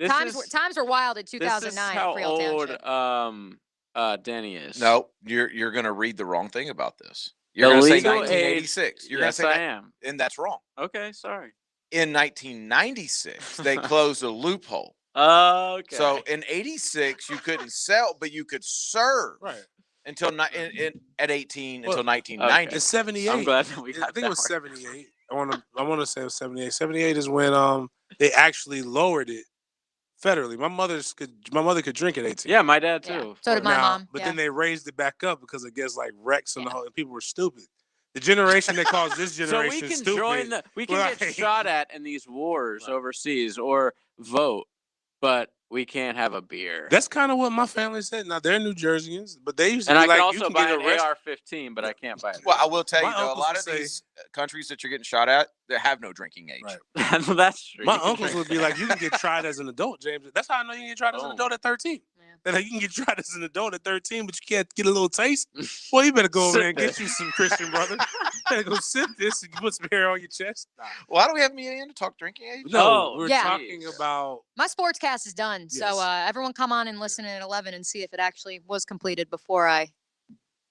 Times were wild in 2009 This is at how Freehold old Township. Denny is. No, you're going to read the wrong thing about this. You're going to say legal 1986. You're Yes, going to I say am. And that's wrong. Okay, sorry. In 1996, they closed a loophole. Okay. So in 86, you couldn't sell, but you could serve. Right. Until at 18 until 1990. It's 78. I'm glad that we got I think that it was right. 78. I want to say it was 78. 78 is when they actually lowered it federally. My mother could drink at 18. Yeah, my dad too. Yeah. So did my mom. But Yeah. then they raised it back up because I guess like Rex and and people were stupid. The generation that calls this So generation we can stupid. we can get shot at in these wars overseas or vote, but we can't have a beer. That's kind of what my family said. Now they're New Jerseyans, but they used to And be I like, can you also can buy get an arrested. AR-15, but I can't buy it. Well, I will tell My you, though, a uncles lot would of say- these countries that you're getting shot at, they have no drinking age. Right. That's true. My You can uncles drink would be that. like, you can get tried as an adult, James. That's how I know you can get tried as an adult at 13. They're like, you can get tried as an adult at 13, but you can't get a little taste. Well, you better go over there and get you some Christian brother. You better go sip this and put some hair on your chest. Nah. Why do we have me in to talk drinking age? No, we're Yeah. talking about. My sportscast is done, so everyone come on and listen at 11 and see if it actually was completed before I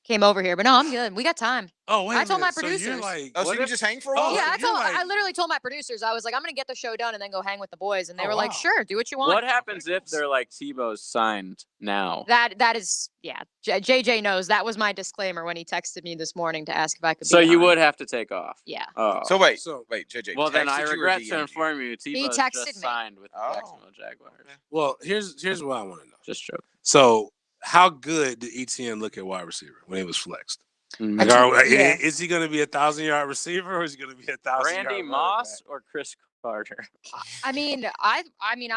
came over here. But no, I'm good. We got time. Oh, wait. I told my So producers. you're like, Oh, so you can just hang for a while? Yeah, so you're like- I literally told my producers, I was like, I'm gonna get the show done and then go hang with the boys, and they Oh, were like, wow. sure, do what you want. What happens if they're like Tebow's signed now? That is, yeah. JJ knows that was my disclaimer when he texted me this morning to ask if I could. So be you on. would have to take off. Yeah. Oh. So wait, So- JJ. Well, then I texted you or regret to DM'd you? inform you, Tebow's texted just me. signed with the Oh. Jacksonville Jaguars. Well, here's what I want to know. Just joking. So, how good did ETN look at wide receiver when he was flexed? Mhm. Like, Yeah. is he going to be a 1,000-yard receiver or is he going to be a 1,000-yard Randy Moss or Chris Carter? I mean, I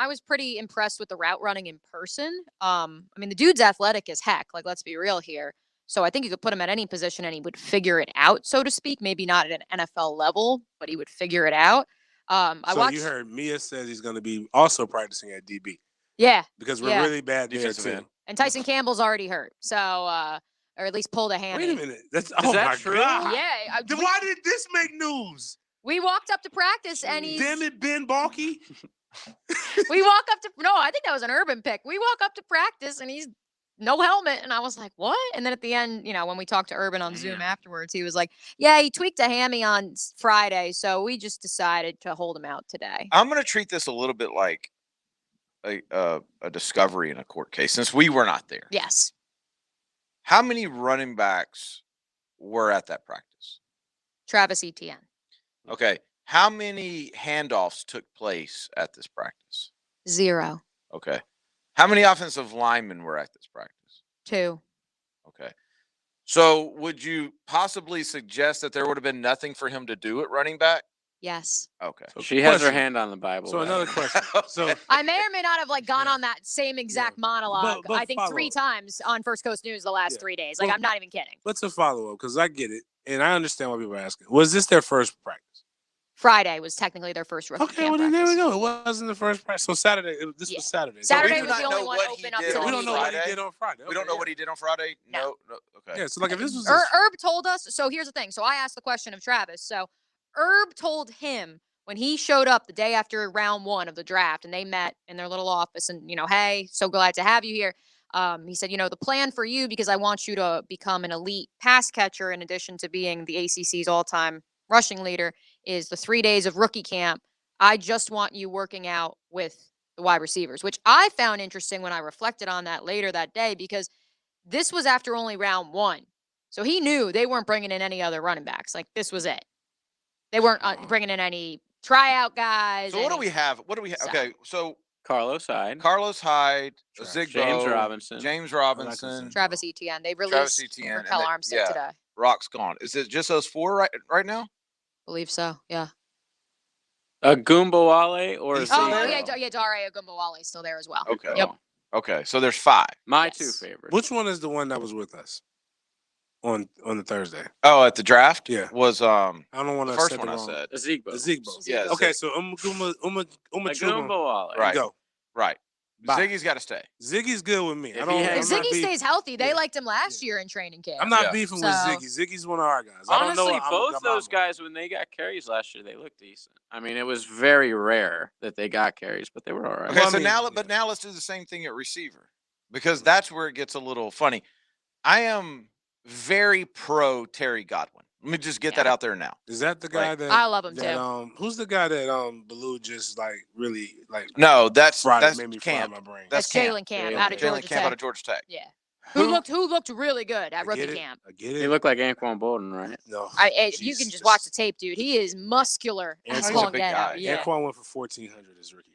was pretty impressed with the route running in person. I mean, the dude's athletic as heck. Like, let's be real here. So I think you could put him at any position and he would figure it out, so to speak. Maybe not at an NFL level, but he would figure it out. I So watched. you heard Mia says he's going to be also practicing at DB Yeah. because we're Yeah. really bad there Defensive too. end. And Tyson Campbell's already hurt, so or at least pulled a hammy. Wait a minute. That's Is that my true? God. Yeah. Then why did this make news? We walked up to practice and he's. Damn it, Ben Balky. We walk up to no, I think that was an Urban pick. We walk up to practice and he's no helmet, and I was like, "What?" And then at the end, when we talked to Urban on Zoom afterwards, he was like, "Yeah, he tweaked a hammy on Friday, so we just decided to hold him out today." I'm going to treat this a little bit like a discovery in a court case since we were not there. Yes, How many running backs were at that practice? Travis Etienne, Okay. How many handoffs took place at this practice? 0, Okay. How many offensive linemen were at this practice? 2. Okay. So would you possibly suggest that there would have been nothing for him to do at running back? Yes, Okay. She has her Question. hand on the Bible. So right? another question. So I may or may not have gone on that same exact monologue. But I think 3 times on First Coast News the last 3 days. Like, Well, I'm not even kidding. what's a follow-up? Because I get it, and I understand why people are asking. Was this their first practice? Friday was technically their first rookie Okay, camp well then there practice. we go. It wasn't the first practice. So Saturday, this was Saturday. Saturday we do was not the only know one what he open up did to on we don't know what he Friday? did on Friday. We don't know what he did on Friday? No. Okay. Yeah, so like if this was Herb told us. So here's the thing. So I asked the question of Travis. So Herb told him when he showed up the day after round 1 of the draft, and they met in their little office, and hey, so glad to have you here. He said, the plan for you, because I want you to become an elite pass catcher in addition to being the ACC's all-time rushing leader, is the 3 days of rookie camp. I just want you working out with the wide receivers, which I found interesting when I reflected on that later that day, because this was after only round 1. So he knew they weren't bringing in any other running backs. Like, this was it. They weren't bringing in any tryout guys. So what do we have? Okay, so Carlos Hyde, Zigbo, James Robinson, Travis Etienne. They Travis released Etienne, Raquel and Armstead today. Rock's gone. Is it just those 4 right now? Believe so. Yeah. Agumbawale or Yeah, Dare Ogunbowale is still there as well. Okay. Yep. Okay, so there's 5. My 2 favorites. Which one is the one that was with us on the Thursday? Oh, at the draft? Yeah. Was I don't want the to first one I said. Zigbo. Yeah. Okay, so Agumbawale. Right. Go. Right. Bye. Ziggy's got to stay. Ziggy's good with me. If I don't. he I'm has- not Ziggy beef- stays healthy. They liked him last year in training camp. I'm not Yeah. beefing with So- Ziggy. Ziggy's one of our guys. I don't Honestly, know. both those guys, when they got carries last year, they looked decent. I mean, it was very rare that they got carries, but they were all right. Okay, Well, I so mean, now let's do the same thing at receiver, because that's where it gets a little funny. I am very pro Terry Godwin. Let me just get that out there now. Is that the guy Like, that I love him that, too. Who's the guy that Baloo just really No, that's made me fry Camp. my brain. That's Jalen Camp out of Jalen Georgia Camp Tech. out of Georgia Tech. Yeah. Who looked really good at rookie get it. camp. I get He it. looked like Anquan Bolden, right? No. You can just watch the tape, dude. He is muscular Yeah, as he's a all big get out. guy. Yeah. Anquan went for 1,400 his rookie year.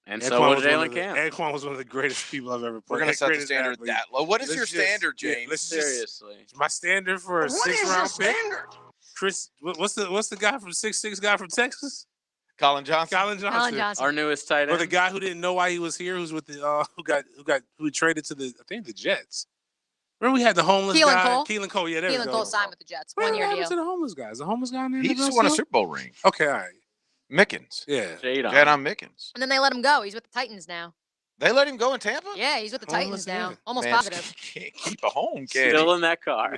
And Anquan so was was one Jalen of the- Camp. Anquan was one of the greatest people I've ever played. We're gonna set the Greatest standard athlete. that low. What is Let's your just- standard, yeah, James? let's just- Seriously. My standard for a 6th round pick. Chris, what's the guy from 6'6" guy from Texas? Colin Johnson. Colin Johnson. Our newest tight end. Or the guy who didn't know why he was here, who's with the who traded to the Jets. Remember we had the homeless Keelan guy, Cole? Keelan Cole. Yeah, there we Keelan go. Cole signed with the Jets. What 1 year happened deal. to the homeless guy? Is the homeless guy in the He NFL just won a still? Super Bowl ring. Okay, all right. Mickens. Yeah. Jadon Mickens. And then they let him go. He's with the Titans now. They let him go in Tampa? Yeah, he's with the Titans now. Almost Man, positive. Can't keep a home, can still in that car.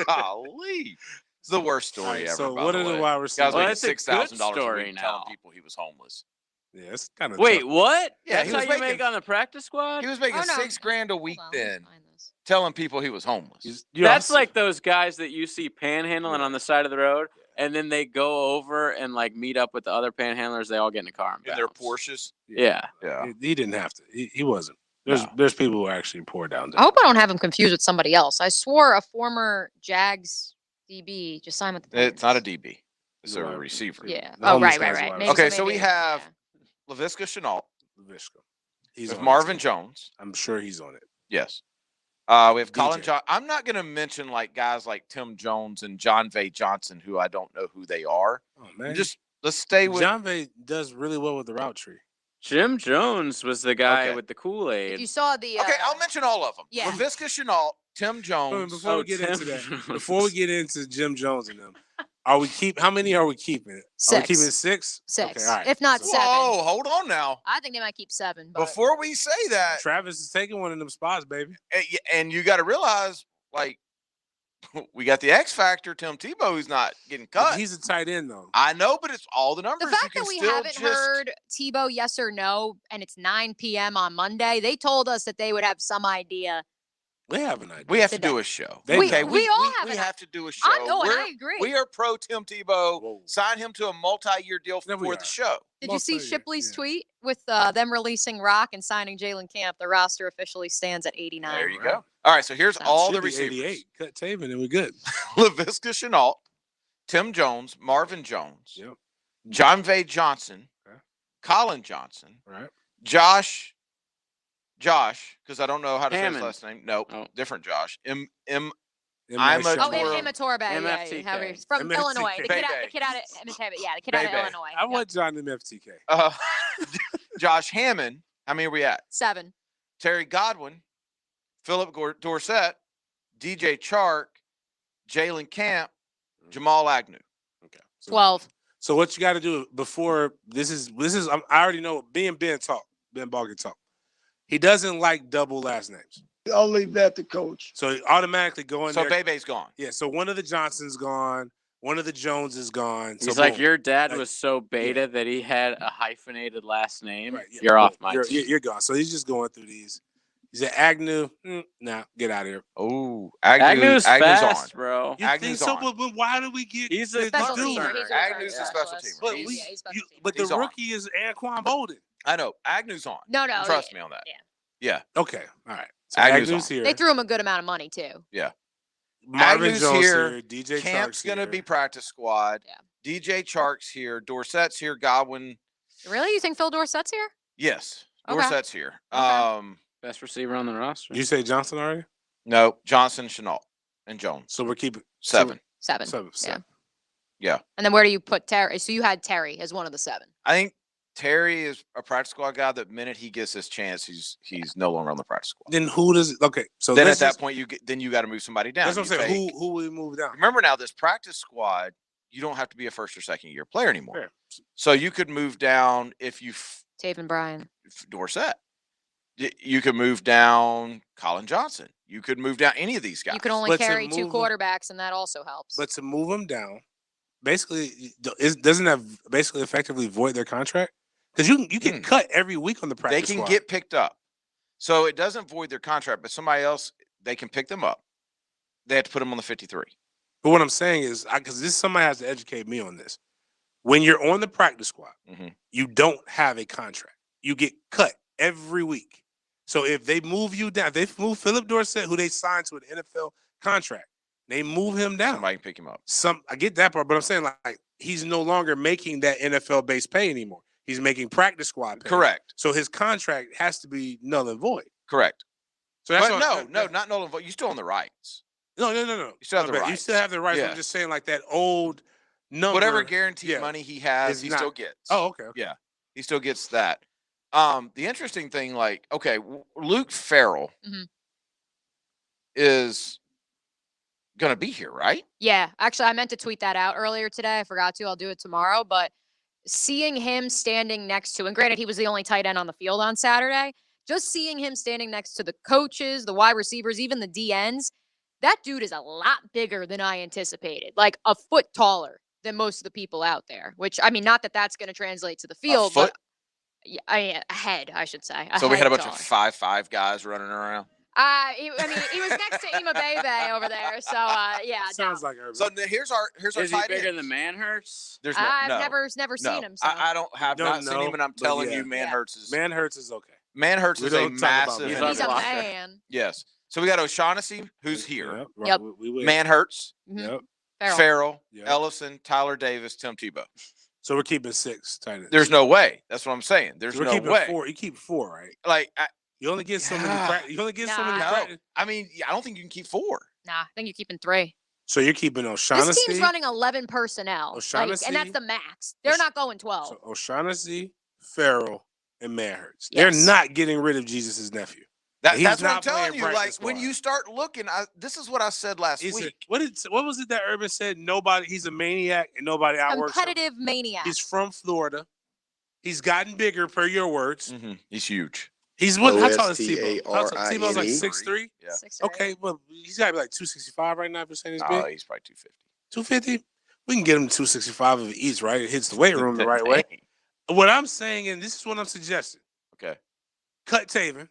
Golly. It's the worst story All right, ever. so by what the are the way. wide Guys receivers? Well, making that's a good $6,000 a story week now. telling people he was homeless. Yeah, it's kind of Wait, what? Yeah, That's he how was you making- make on the practice squad? He was making Oh, no. $6,000 a week Hold on, let me then, find this. telling people he was homeless. That's like those guys that you see panhandling on the side of the road, and then they go over and like meet up with the other panhandlers. They all get in the car and In their bounce. Porsches. Yeah. He didn't have to. He wasn't. There's people who are actually poor down there. I hope I don't have him confused with somebody else. I swore a former Jags DB just signed with the Titans. It's not a DB. It's a receiver. Yeah. The Oh, homeless right. guy's wide Maybe, Okay, so we maybe, have yeah. Laviska Shenault. Laviska. He's With on Marvin it. Jones. I'm sure he's on it. Yes. We have Colin DJ. Johnson. I'm not going to mention like guys like Tim Jones and John Vay Johnson, who I don't know who they are. Oh man, Just let's stay with John Vay does really well with the route tree. Jim Jones was the guy Okay. with the Kool-Aid. If you saw the Okay, I'll mention all of them. Yeah. Laviska Shenault, Tim Jones. Before we get Tim into that, Jones. before we get into Jim Jones and them, how many are we keeping? Are we Six. keeping 6? Six, Okay, all right. if not So seven. Whoa, hold on now. I think they might keep 7. But Before we say that, Travis is taking one of them spots, baby. and you got to realize, like, we got the X factor, Tim Tebow, who's not getting cut. He's a tight end though. I know, but it's all the numbers. the You fact can that we still haven't just- heard Tebow yes or no, and it's 9 p.m. on Monday, they told us that they would have some idea. We have an idea. We have to today. do a show. They We- know. we all have we an have to do a show. I know, and We're- I agree. We are pro Tim Tebow. Whoa. Sign him to a multi-year deal Yeah, we for are. the show. Did you see Multi-year, Shipley's yeah. tweet with them releasing Rock and signing Jalen Camp? The roster officially stands at 89. There you go. All right, so here's all Should the be receivers. 88. Cut Taven and we're good. Laviska Shenault, Tim Jones, Marvin Jones, Yep. John Vay Johnson, Okay. Colin Johnson, Right. Josh, because I don't know how to say Hammond. his last name. Nope, Oh. different Josh. I'm M. a- Oh, Or- Immature Bay, yeah, MFTK. however he's from MFTK. Illinois. The kid, Bay. the kid out of yeah, the kid out of Bay. Illinois. I Yep. want John MFTK. Josh Hammond. How many are we at? 7. Terry Godwin, Philip Dorsett, DJ Chark, Jalen Camp, Jamal Agnew. Okay. 12. So what you got to do before this is I already know Ben Ball can talk. He doesn't like double last names. I'll leave that to coach. So he automatically go in So there. Bebe's gone. Yeah, so one of the Johnsons gone, one of the Jones is gone. He's so like, boom. your dad Like, was so beta that he had a hyphenated last name. Right, yeah, You're off my you're, team. you're gone. So he's just going through these. He said Agnew, nah, get out of here. Oh, Agnew's fast, on. bro. You Agnew's think so? on. But why do we get He's a the Special dude? teamer. He's a Agnew's return a special specialist. teamer. But, He's- we, yeah, he's special you, teamer. but the He's on. rookie is Anquan Bolden. I know. Agnew's on. No, Trust yeah, me on that. yeah. Yeah. Okay, all right. So Agnew's Agnew's on. here. They threw him a good amount of money too. Yeah. Marvin Agnew's Jones here. DJ Camp's Chark's going to here. be practice squad. Yeah. DJ Chark's here. Dorsett's here. Godwin. Really? You think Phil Dorsett's here? Yes. Okay. Dorsett's here. Okay. Best receiver on the roster. Did you say Johnson already? No. Johnson, Chenault, and Jones. So we're keeping 7. 7. Seven. Yeah. And then where do you put Terry? So you had Terry as one of the 7. I think Terry is a practice squad guy. The minute he gets his chance, he's no longer on the practice squad. Then who does? Okay, so Then let's at that just- point, you got to move somebody down. That's what I'm You saying. take- Who we move down? Remember now, this practice squad, you don't have to be a first or second year player anymore. Fair. So you could move down if you Taven Bryan. Dorset. You could move down Colin Johnson. You could move down any of these guys. You can only But to carry 2 move him- quarterbacks, and that also helps. But to move them down, basically, doesn't that basically effectively void their contract? Because you can cut every week on the They practice can squad. get picked up. So it doesn't void their contract, but somebody else, they can pick them up. They have to put them on the 53. But what I'm saying is, because somebody has to educate me on this. When you're on the practice squad, you don't have a contract. You get cut every week. So if they move you down, they move Philip Dorsett, who they signed to an NFL contract, they move him down. Somebody can pick him up. I get that part, but I'm saying like he's no longer making that NFL based pay anymore. He's making practice squad pay. Correct. So his contract has to be null and void. Correct. So that's But what- not null and void. You still own the rights. No. You still have the But rights. You still have the rights. Yeah. I'm just saying like that old whatever guaranteed money he has, he still gets. Oh, okay. Yeah, he still gets that. The interesting thing, like, okay, Luke Farrell is going to be here, right? Yeah, actually, I meant to tweet that out earlier today. I forgot to. I'll do it tomorrow. But seeing him standing next to, and granted, he was the only tight end on the field on Saturday, just seeing him standing next to the coaches, the wide receivers, even the DNs, that dude is a lot bigger than I anticipated, like a foot taller than most of the people out there, which, I mean, not that that's going to translate to the field, but yeah, a head, I should say. So we had a bunch of 5'5" guys running around. He was next to Ima Bebe over there, so yeah. Sounds like Urban. So here's our Is he tight bigger ends. than Manhurts? There's I've no. never seen him. So. I don't have not seen him, and I'm telling you, Manhurts is okay. Manhurts is a massive. He's a man. Yes. So we got O'Shaughnessy, who's here. Yep. Manhurts. Yep. Farrell. Ellison. Tyler Davis. Tim Tebow. So we're keeping 6 tight ends. There's no way. That's what I'm saying. There's no way. 4. You keep 4, right? Like you only get so many. You only get so many. I mean, I don't think you can keep 4. Nah, I think you're keeping 3. So you're keeping O'Shaughnessy. This team's running 11 personnel, O'Shaughnessy, and that's the max. They're not going 12. So O'Shaughnessy, Farrell, and Manhurts. They're not getting rid of Jesus' nephew. That's what I'm telling you. Like when you start looking, this is what I said last week. What was it that Urban said? He's a maniac and nobody outworks him. Competitive maniac. He's from Florida. He's gotten bigger, per your words. He's huge. He's what? How tall is Tebow? Tebow's like 6'3". Yeah. 6'3". Okay, well, he's got to be like 265 right now. If you're saying he's big. Oh, he's probably 250. 250. We can get him to 265 if he eats right. It hits the weight room the right way. What I'm saying, and this is what I'm suggesting. Okay. Cut Taven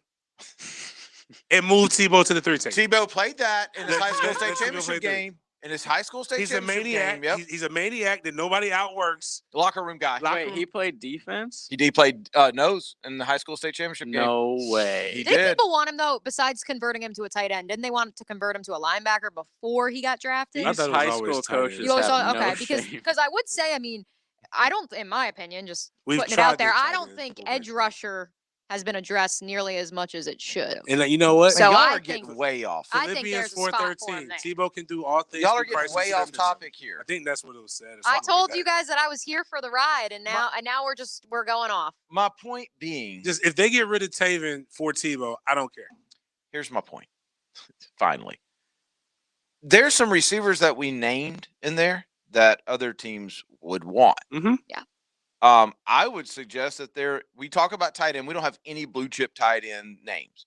and move Tebow to the 3 tape. Tebow played that in his high school state championship game. In his high school state championship maniac. game. Yep. He's a maniac that nobody outworks. Locker room guy. Wait, he played defense? He played nose in the high school state championship game. No way. He Did did. people want him, though, besides converting him to a tight end? Didn't they want to convert him to a linebacker before he got drafted? These high school coaches because I would say, I mean, I don't, in my opinion, just We've putting it out there, tried I don't think edge rusher has been addressed nearly as much as it should. And you know what? So y'all I are getting way off. Philippians 4:13. Tebow can do all things. Y'all are getting way off topic here. I think that's what it was said. I told you guys that I was here for the ride, and now we're going off. My point being, just if they get rid of Taven for Tebow, I don't care. Here's my point. Finally, there's some receivers that we named in there that other teams would want. Yeah. I would suggest that we talk about tight end. We don't have any blue chip tight end names,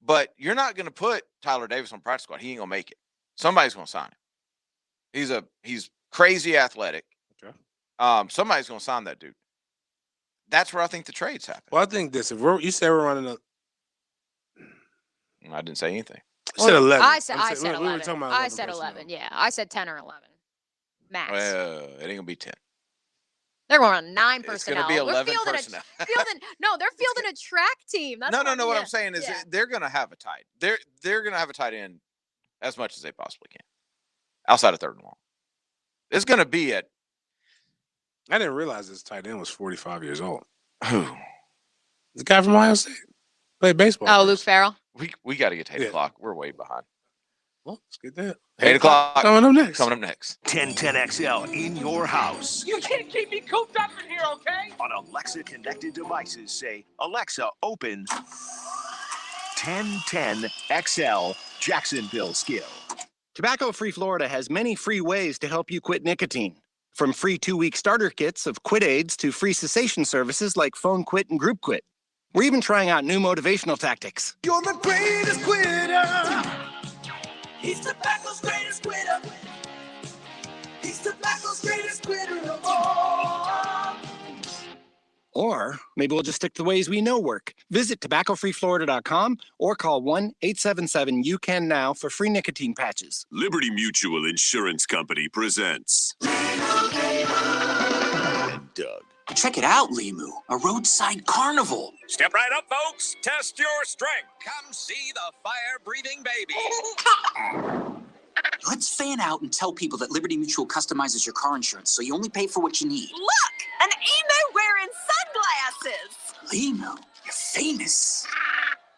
but you're not going to put Tyler Davis on practice squad. He ain't going to make it. Somebody's going to sign him. He's crazy athletic. Okay. Somebody's going to sign that dude. That's where I think the trades happen. Well, I think this. If you say we're running I didn't say anything. I said 11. I said 11. We were talking about 11 I said 11. Yeah, I said 10 or 11 max. It ain't going to be 10. They're going on 9 personnel. It's going to be 11 personnel. They're fielding a track team. That's No. What I'm saying is they're going to have a tight. They're going to have a tight end as much as they possibly can, outside of third and long. It's going to be at. I didn't realize this tight end was 45 years old. Who? The guy from Ohio State played baseball. Oh, Luke Farrell. We got to get to 8 o'clock. We're way behind. Well, let's get that. 8 o'clock. Coming up next. 1010XL in your house. You can't keep me cooped up in here, okay? On Alexa connected devices, say, Alexa, open 1010XL Jacksonville skill. Tobacco-Free Florida has many free ways to help you quit nicotine. From free 2-week starter kits of quit aids to free cessation services like Phone Quit and Group Quit. We're even trying out new motivational tactics. You're the greatest quitter. He's tobacco's greatest quitter. He's tobacco's greatest quitter of all. Or maybe we'll just stick to the ways we know work. Visit tobaccofreeflorida.com or call 1-877-YOU-CAN-NOW for free nicotine patches. Liberty Mutual Insurance Company presents And Doug. Check it out, Limu, a roadside carnival. Step right up, folks. Test your strength. Come see the fire-breathing baby. Let's fan out and tell people that Liberty Mutual customizes your car insurance, so you only pay for what you need. Look, an emu wearing sunglasses. Limu, you're famous.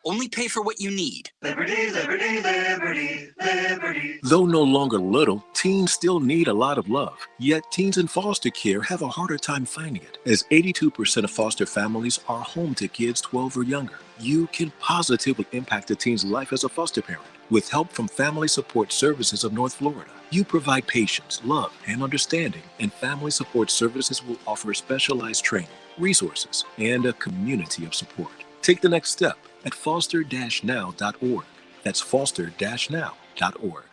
Only pay for what you need. Liberty, liberty, liberty, liberty. Though no longer little, teens still need a lot of love. Yet teens in foster care have a harder time finding it, as 82% of foster families are home to kids 12 or younger. You can positively impact a teen's life as a foster parent with help from Family Support Services of North Florida. You provide patience, love, and understanding, and Family Support Services will offer specialized training, resources, and a community of support. Take the next step at foster-now.org. That's foster-now.org.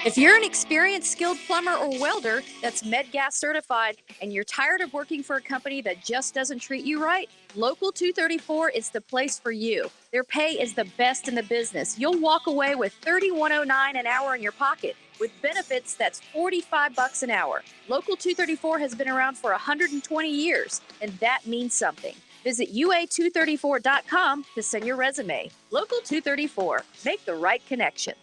If you're an experienced skilled plumber or welder that's MedGas certified and you're tired of working for a company that just doesn't treat you right, Local 234 is the place for you. Their pay is the best in the business. You'll walk away with $31.09 an hour in your pocket. With benefits, that's $45 an hour. Local 234 has been around for 120 years, and that means something. Visit ua234.com to send your resume. Local 234. Make the right connection.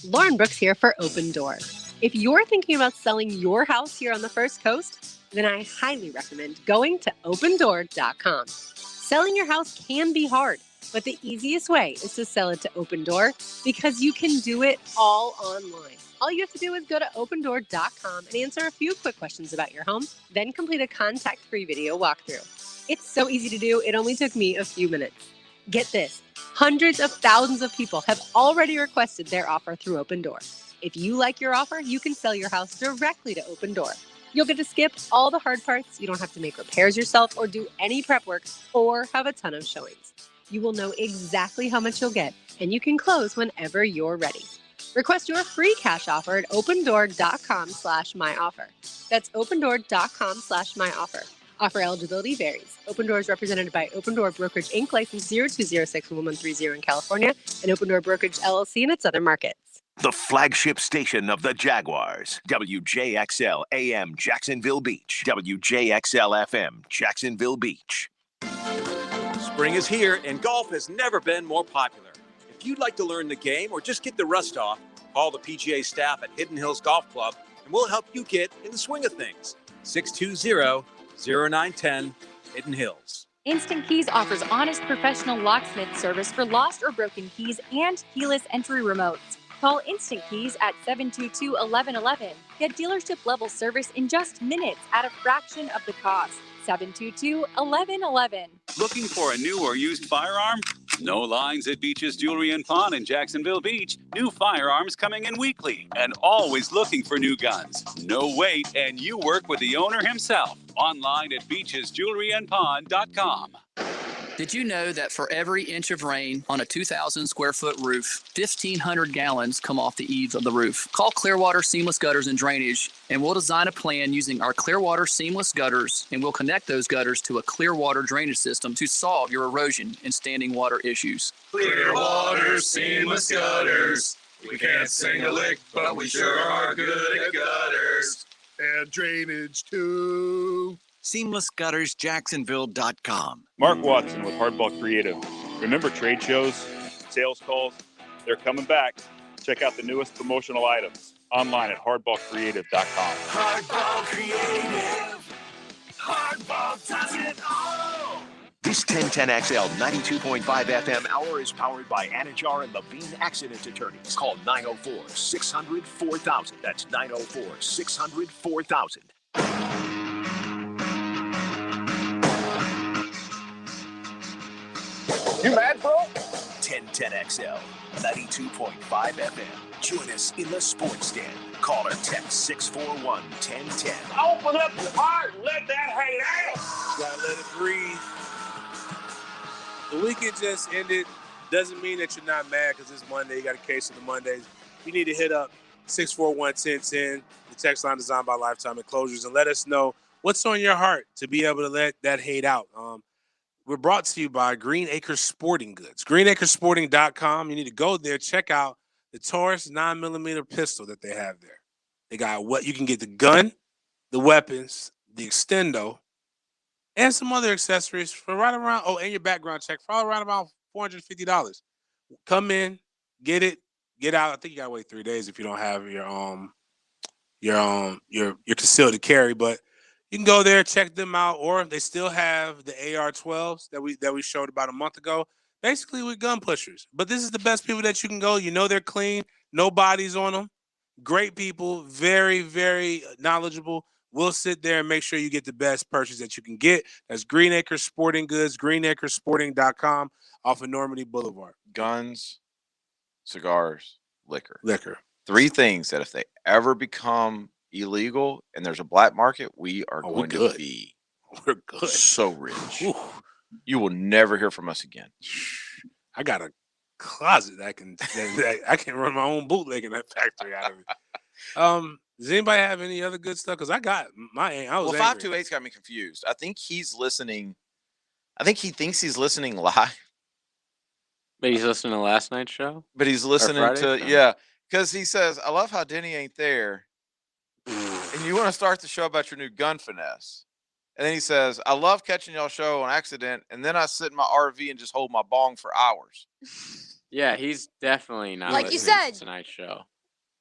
Lauren Brooks here for Open Door. If you're thinking about selling your house here on the First Coast, then I highly recommend going to opendoor.com. Selling your house can be hard, but the easiest way is to sell it to Open Door because you can do it all online. All you have to do is go to opendoor.com and answer a few quick questions about your home, then complete a contact-free video walkthrough. It's so easy to do, it only took me a few minutes. Get this, hundreds of thousands of people have already requested their offer through Open Door. If you like your offer, you can sell your house directly to Open Door. You'll get to skip all the hard parts, you don't have to make repairs yourself or do any prep work or have a ton of showings. You will know exactly how much you'll get, and you can close whenever you're ready. Request your free cash offer at opendoor.com/myoffer. That's opendoor.com/myoffer. Offer eligibility varies. Open Door is represented by Open Door Brokerage Inc. license 02061130 in California and Open Door Brokerage LLC in its other markets. The flagship station of the Jaguars, WJXL AM Jacksonville Beach, WJXL FM Jacksonville Beach. Spring is here and golf has never been more popular. If you'd like to learn the game or just get the rust off, call the PGA staff at Hidden Hills Golf Club and we'll help you get in the swing of things. 620-0910 Hidden Hills. Instant Keys offers honest professional locksmith service for lost or broken keys and keyless entry remotes. Call Instant Keys at 722-1111. Get dealership level service in just minutes at a fraction of the cost. 722-1111. Looking for a new or used firearm? No lines at Beach's Jewelry and Pawn in Jacksonville Beach. New firearms coming in weekly and always looking for new guns. No wait, and you work with the owner himself. Online at beachesjewelryandpawn.com. Did you know that for every inch of rain on a 2,000 square foot roof, 1,500 gallons come off the eaves of the roof? Call Clearwater Seamless Gutters and Drainage, and we'll design a plan using our Clearwater Seamless Gutters, and we'll connect those gutters to a Clearwater drainage system to solve your erosion and standing water issues. Clearwater Seamless Gutters. We can't sing a lick, but we sure are good at gutters. And drainage too. SeamlessGuttersJacksonville.com. Mark Watson with Hardball Creative. Remember trade shows, sales calls? They're coming back. Check out the newest promotional items online at hardballcreative.com. Hardball Creative. Hardball does it all. This 1010XL 92.5 FM hour is powered by Anajar and Levine Accident Attorneys. Call 904-600-4000. That's 904-600-4000. You mad, bro? 1010XL 92.5 FM. Join us in the sports den. Call or text 641-1010. Open up your heart and let that hang out. Gotta let it breathe. The weekend just ended. Doesn't mean that you're not mad because it's Monday. You got a case of the Mondays. You need to hit up 641-1010, the text line designed by Lifetime Enclosures, and let us know what's on your heart to be able to let that hate out. We're brought to you by Green Acres Sporting Goods. GreenAcresSporting.com. You need to go there, check out the Taurus 9mm pistol that they have there. They got what you can get: the gun, the weapons, the extendo, and some other accessories for right around, and your background check for all around about $450. Come in, get it, get out. I think you gotta wait 3 days if you don't have your concealed to carry, but you can go there, check them out, or they still have the AR-12s that we showed about a month ago. basically with gun pushers. But this is the best people that you can go. You know they're clean, no bodies on them. Great people, very, very knowledgeable. We'll sit there and make sure you get the best purchase that you can get. That's Green Acres Sporting Goods, greenacresporting.com off of Normandy Boulevard. Guns, cigars, liquor. Liquor. 3 things that if they ever become illegal and there's a black market, we are Oh, we're going to good. be We're good. so rich. Whew. You will never hear from us again. I got a closet that I can run my own bootleg in that factory out of it. Does anybody have any other good stuff? Because I got my. I was Well, angry. 528's got me confused. I think he's listening. I think he thinks he's listening live, But he's listening to last night's show? but he's listening Friday's to show? yeah. Because he says, "I love how Denny ain't there," and you want to start the show about your new gun finesse. And then he says, "I love catching y'all show on accident, and then I sit in my RV and just hold my bong for hours." Yeah, he's definitely not Like you listening said. to tonight's show.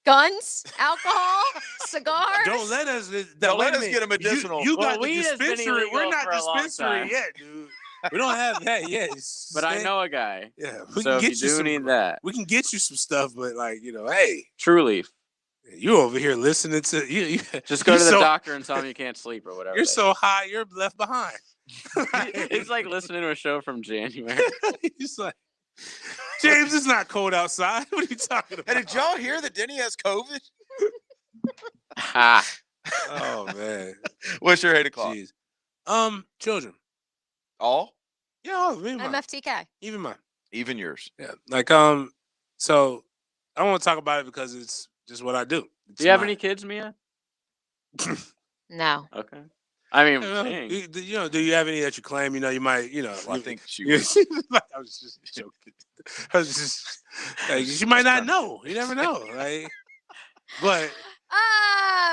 Guns, alcohol, cigars. Don't let us. Don't wait let a us minute. get a medicinal. You Well, got the weed has been dispensary. We're illegal not for a long dispensary time. yet, dude. We don't have that yet. But I know a guy. Yeah, So if you do need that. We can get you some stuff, but hey, True Leaf. you over here listening to you. Just go you're to the so- doctor and tell him you can't sleep or whatever. You're they so high, you're left behind. say. It's like listening to a show from January. He's like, James, it's not cold outside. What are you talking about? Hey, did y'all hear that Denny has COVID? Ha. Oh man. What's your 8 o'clock? Jeez. Children. All? Yeah, even mine. MFTK. Even mine. Even yours. Yeah. So I don't want to talk about it because it's just what I do. Do you have any kids, Mia? No. Okay. I mean, do you have any that you claim? You might. I think she I was. was just joking. I was just like, you might not know. You never know, right? But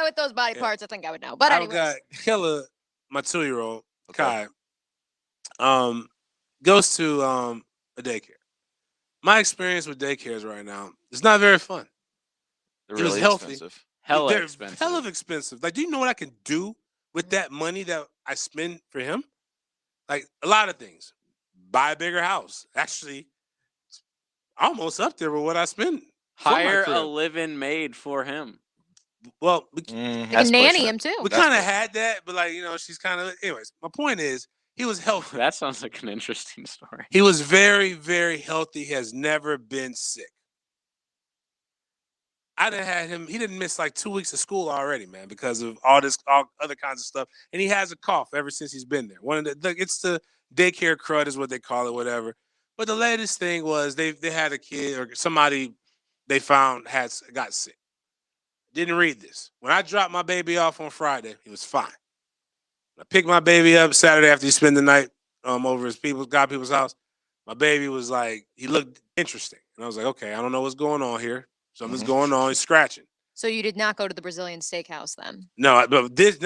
With those body parts, I think I would know. But I've anyways. got Killa, my 2-year-old, Kai, goes to a daycare. My experience with daycares right now is not very fun. They're It was really healthy. expensive. Hella They're expensive. hella expensive. Like, do you know what I can do with that money that I spend for him? Like, a lot of things. Buy a bigger house. Actually, it's almost up there with what I spend. for my Hire a crib. live-in maid for him. Well, You can nanny him too. we kind of had that, but she's kind of. Anyways, my point is, he was healthy. That sounds like an interesting story. He was very, very healthy. He has never been sick. I done had him. He didn't miss like 2 weeks of school already, man, because of all other kinds of stuff. And he has a cough ever since he's been there. It's the daycare crud is what they call it, whatever. But the latest thing was they had a kid or somebody they found got sick. Didn't read this. When I dropped my baby off on Friday, he was fine. I picked my baby up Saturday after he spent the night over his people's house. My baby was like, he looked interesting. And I was like, okay, I don't know what's going on here. Something's going on. He's scratching. So you did not go to the Brazilian steakhouse then? No, but this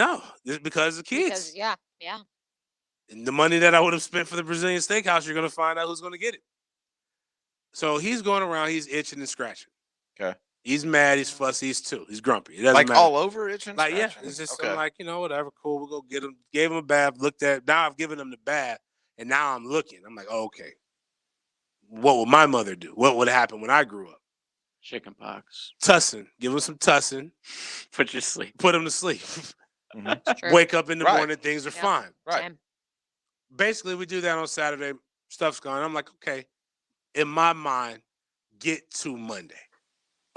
because of kids. Because, yeah. And the money that I would have spent for the Brazilian steakhouse, you're gonna find out who's gonna get it. So he's going around, he's itching and scratching. Okay. He's mad, he's fussy, he's he's grumpy. It doesn't Like matter. all over itching? Like, yeah, scratching? it's just Okay. I'm like, whatever, cool. We'll go get him. Gave him a bath, now I've given him the bath, and now I'm looking. I'm like, oh, okay. What would my mother do? What would happen when I grew up? Chicken pox. Tussin. Give him some tussin. Put you to sleep. Put him to sleep. Mhm. Wake up in the Right. morning, things are fine. Right. Same. Basically, we do that on Saturday. Stuff's gone. I'm like, okay. In my mind, get to Monday.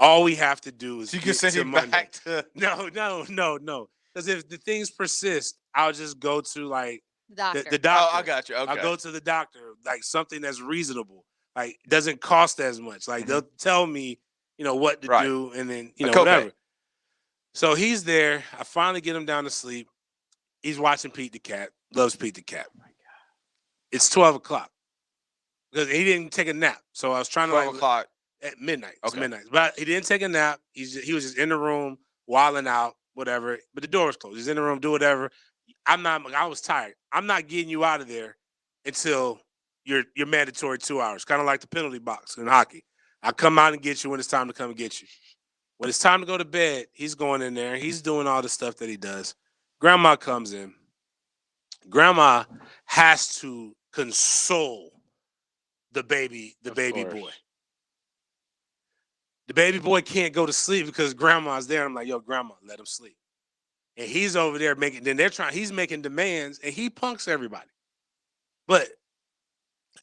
All we have to do is So you get can send to him Monday. back to No. Because if the things persist, I'll just go to like Doctor. the doctor. Oh, I got you. Okay. I'll go to the doctor, like something that's reasonable, like doesn't cost as much. Like they'll tell me, what to Right. do, and then A copay. whatever. So he's there. I finally get him down to sleep. He's watching Pete the Cat. Loves Pete the Cat. Oh my God. It's 12 o'clock because he didn't take a nap. So I was trying to 12 o'clock. at midnight. It's Okay. midnight. But he didn't take a nap. He was just in the room, wilding out, whatever. But the door was closed. He's in the room, do whatever. I was tired. I'm not getting you out of there until your mandatory 2 hours, kind of like the penalty box in hockey. I come out and get you when it's time to come and get you. When it's time to go to bed, he's going in there. He's doing all the stuff that he does. Grandma comes in. Grandma has to console the baby course. boy. The baby boy can't go to sleep because grandma's there. I'm like, yo, grandma, let him sleep. And he's over there he's making demands and he punks everybody. But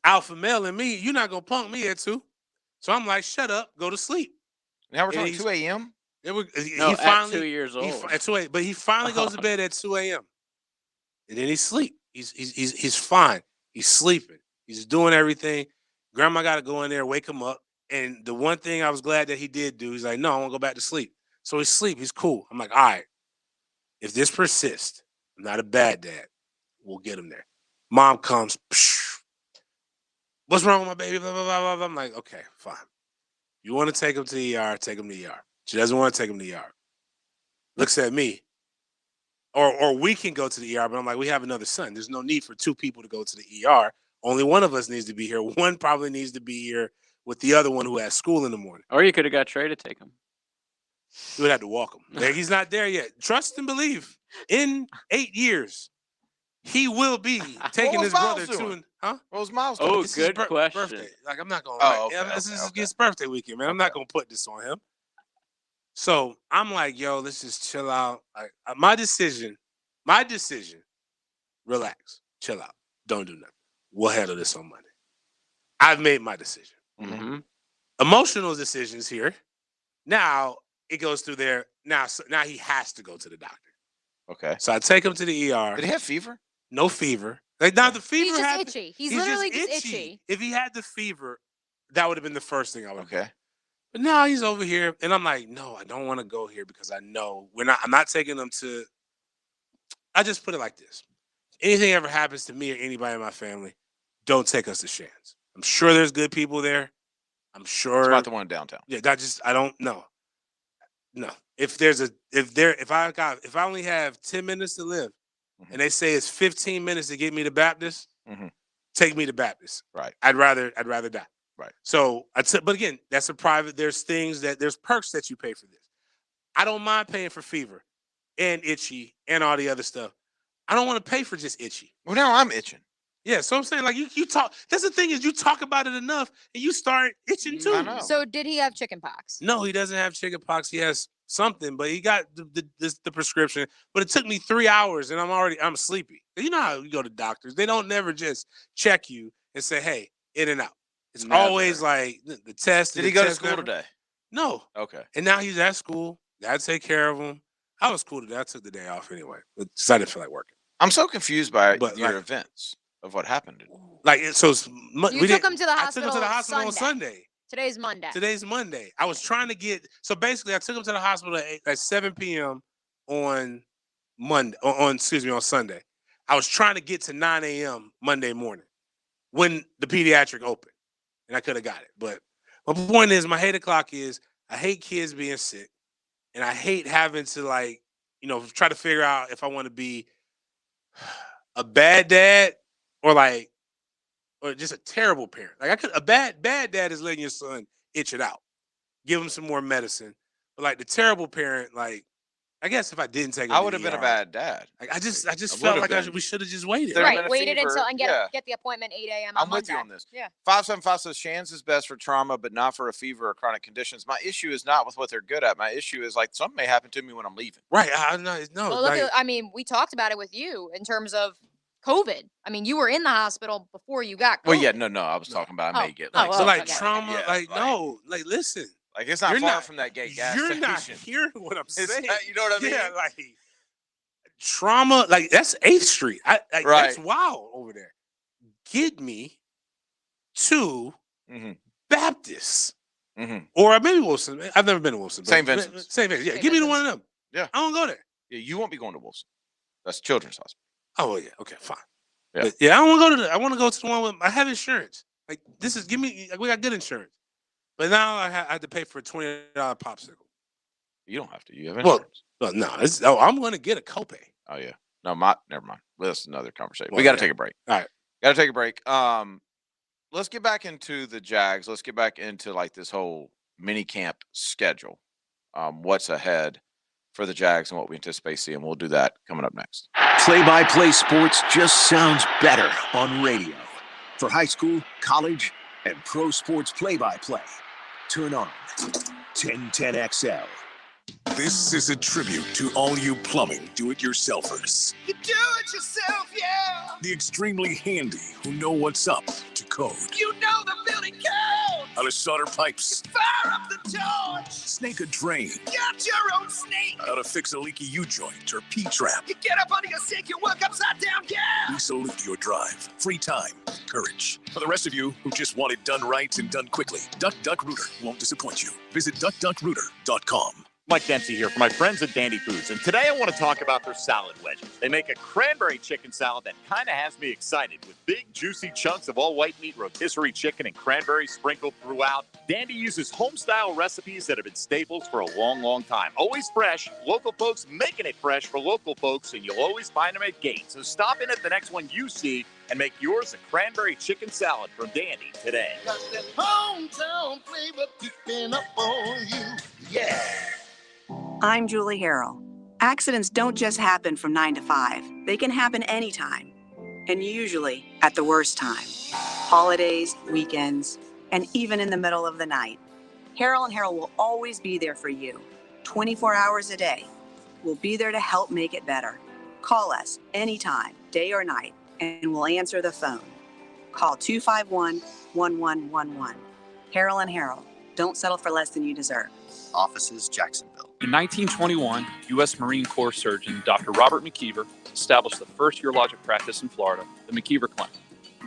alpha male and me, you're not gonna punk me at 2. So I'm like, shut up, go to sleep. Now we're talking 2 a.m. He finally, 2 years old. At 2 a.m. But he finally goes to bed at 2 a.m. And then he sleep. He's fine. He's sleeping. He's doing everything. Grandma got to go in there, wake him up. And the one thing I was glad that he did do, he's like, no, I want to go back to sleep. So he's asleep. He's cool. I'm like, all right, if this persists, I'm not a bad dad. We'll get him there. Mom comes. Psh, what's wrong with my baby? Blah, blah, blah, blah. I'm like, okay, fine. You want to take him to the ER, take him to the ER. She doesn't want to take him to the ER. Looks at me. Or we can go to the ER, but I'm like, we have another son. There's no need for 2 people to go to the ER. Only one of us needs to be here. One probably needs to be here with the other one who has school in the morning. Or you could have got Trey to take him. You would have to walk him. Like, he's not there yet. Trust and believe. In 8 years, he will be taking his brother to. Huh? What was Miles doing? Oh, It's good his question. Birthday. Like, I'm not going. This is his birthday weekend, man. I'm not going to put this on him. So I'm like, yo, let's just chill out. Like, my decision. Relax, chill out, don't do nothing. We'll handle this on Monday. I've made my decision. Mm-hmm. Emotional decisions here. Now it goes through there. Now he has to go to the doctor. Okay. So I take him to the ER. Did he have fever? No fever. Like now the fever. He's just itchy. He's literally just itchy. If he had the fever, that would have been the first thing I would. Okay. Do. But now he's over here, and I'm like, no, I don't want to go here because I know I'm not taking him to. I just put it like this. Anything ever happens to me or anybody in my family, don't take us to Shands. I'm sure there's good people there. I'm sure. It's not the one downtown. Yeah, I don't know. No. If I only have 10 minutes to live and they say it's 15 minutes to get me to Baptist, take me to Baptist. Right. I'd rather die. Right. So but again, that's a private, there's perks that you pay for this. I don't mind paying for fever and itchy and all the other stuff. I don't want to pay for just itchy. Well, now I'm itching. Yeah, so I'm saying, like, you talk. That's the thing is you talk about it enough and you start itching too. I know. So did he have chicken pox? No, he doesn't have chicken pox. He has something, but he got the prescription. But it took me 3 hours and I'm sleepy. You know how you go to doctors. They don't never just check you and say, hey, in and out. It's always like the test. Did he go to school today? No. Okay. And now he's at school. Gotta take care of him. I was cool today. I took the day off anyway. But I didn't feel like working. I'm so confused by your events of what happened. Like, so You took him to the hospital. I took him to the hospital on Sunday. Today's Monday. I was trying to get. So basically, I took him to the hospital at 7 p.m. on Sunday. I was trying to get to 9 a.m. Monday morning when the pediatric opened, and I could have got it. But my point is, my hate o'clock is I hate kids being sick, and I hate having to try to figure out if I want to be a bad dad or just a terrible parent. Like a bad dad is letting your son itch it out, give him some more medicine. But like the terrible parent, like I guess if I didn't take him, I would have been a bad dad. Like I just felt like we should have just waited. Right, waited until and get the appointment 8 a.m. I'm with you on this. Yeah. 575 says Shands is best for trauma, but not for a fever or chronic conditions. My issue is not with what they're good at. My issue is like something may happen to me when I'm leaving. Right. No. Well, look, we talked about it with you in terms of COVID. I mean, you were in the hospital before you got COVID. Well, yeah, no. I was talking about I may get trauma. Yeah, listen. Like it's not far from that gate gas You're station. not hearing what I'm saying. You know what I mean? Yeah, like trauma. Like that's 8th Street. That's wild over there. Get me to Baptist or maybe Wilson. I've never been to Wilson. Same Vincent's. Same Vincent's. Yeah, give me to one of them. Yeah, I don't go there. Yeah, you won't be going to Wilson. That's Children's Hospital. Oh yeah. Okay, fine. Yeah, but, I don't want to go to. I want to go to the one with. I have insurance. Like this is give me. Like, we got good insurance. But now I had to pay for a $20 popsicle. You don't have to. You have insurance. Well no. I'm going to get a copay. Oh yeah. No, never mind. Well, that's another conversation. We got to take a break. All right. Got to take a break. Let's get back into the Jags. Let's get back into like this whole mini camp schedule. What's ahead for the Jags and what we anticipate seeing. We'll do that coming up next. Play-by-play sports just sounds better on radio. For high school, college, and pro sports play-by-play. Turn on 1010XL. This is a tribute to all you plumbing do-it-yourselfers. You do it yourself, yeah. The extremely handy who know what's up to code. You know the building code. How to solder pipes. Fire up the torch. Snake a drain. Got your own snake. How to fix a leaky U-joint or P-trap. You get up under your sink, you work upside down, yeah. We salute your drive, free time, courage. For the rest of you who just want it done right and done quickly, Duck Duck Rooter won't disappoint you. Visit duckduckrooter.com. Mike Dempsey here for my friends at Dandy Foods, and today I want to talk about their salad wedges. They make a cranberry chicken salad that kind of has me excited with big, juicy chunks of all-white meat, rotisserie chicken, and cranberry sprinkled throughout. Dandy uses home-style recipes that have been staples for a long, long time. Always fresh, local folks making it fresh for local folks, and you'll always find them at Gates. So stop in at the next one you see and make yours a cranberry chicken salad from Dandy today. Got that hometown flavor picking up on you, yeah. I'm Julie Harrell. Accidents don't just happen from 9 to 5. They can happen anytime, and usually at the worst time. Holidays, weekends, and even in the middle of the night. Harrell & Harrell will always be there for you, 24 hours a day. We'll be there to help make it better. Call us anytime, day or night, and we'll answer the phone. Call 251-1111. Harrell & Harrell. Don't settle for less than you deserve. Offices, Jacksonville. In 1921, U.S. Marine Corps surgeon Dr. Robert McKeever established the first urologic practice in Florida, the McKeever Clinic.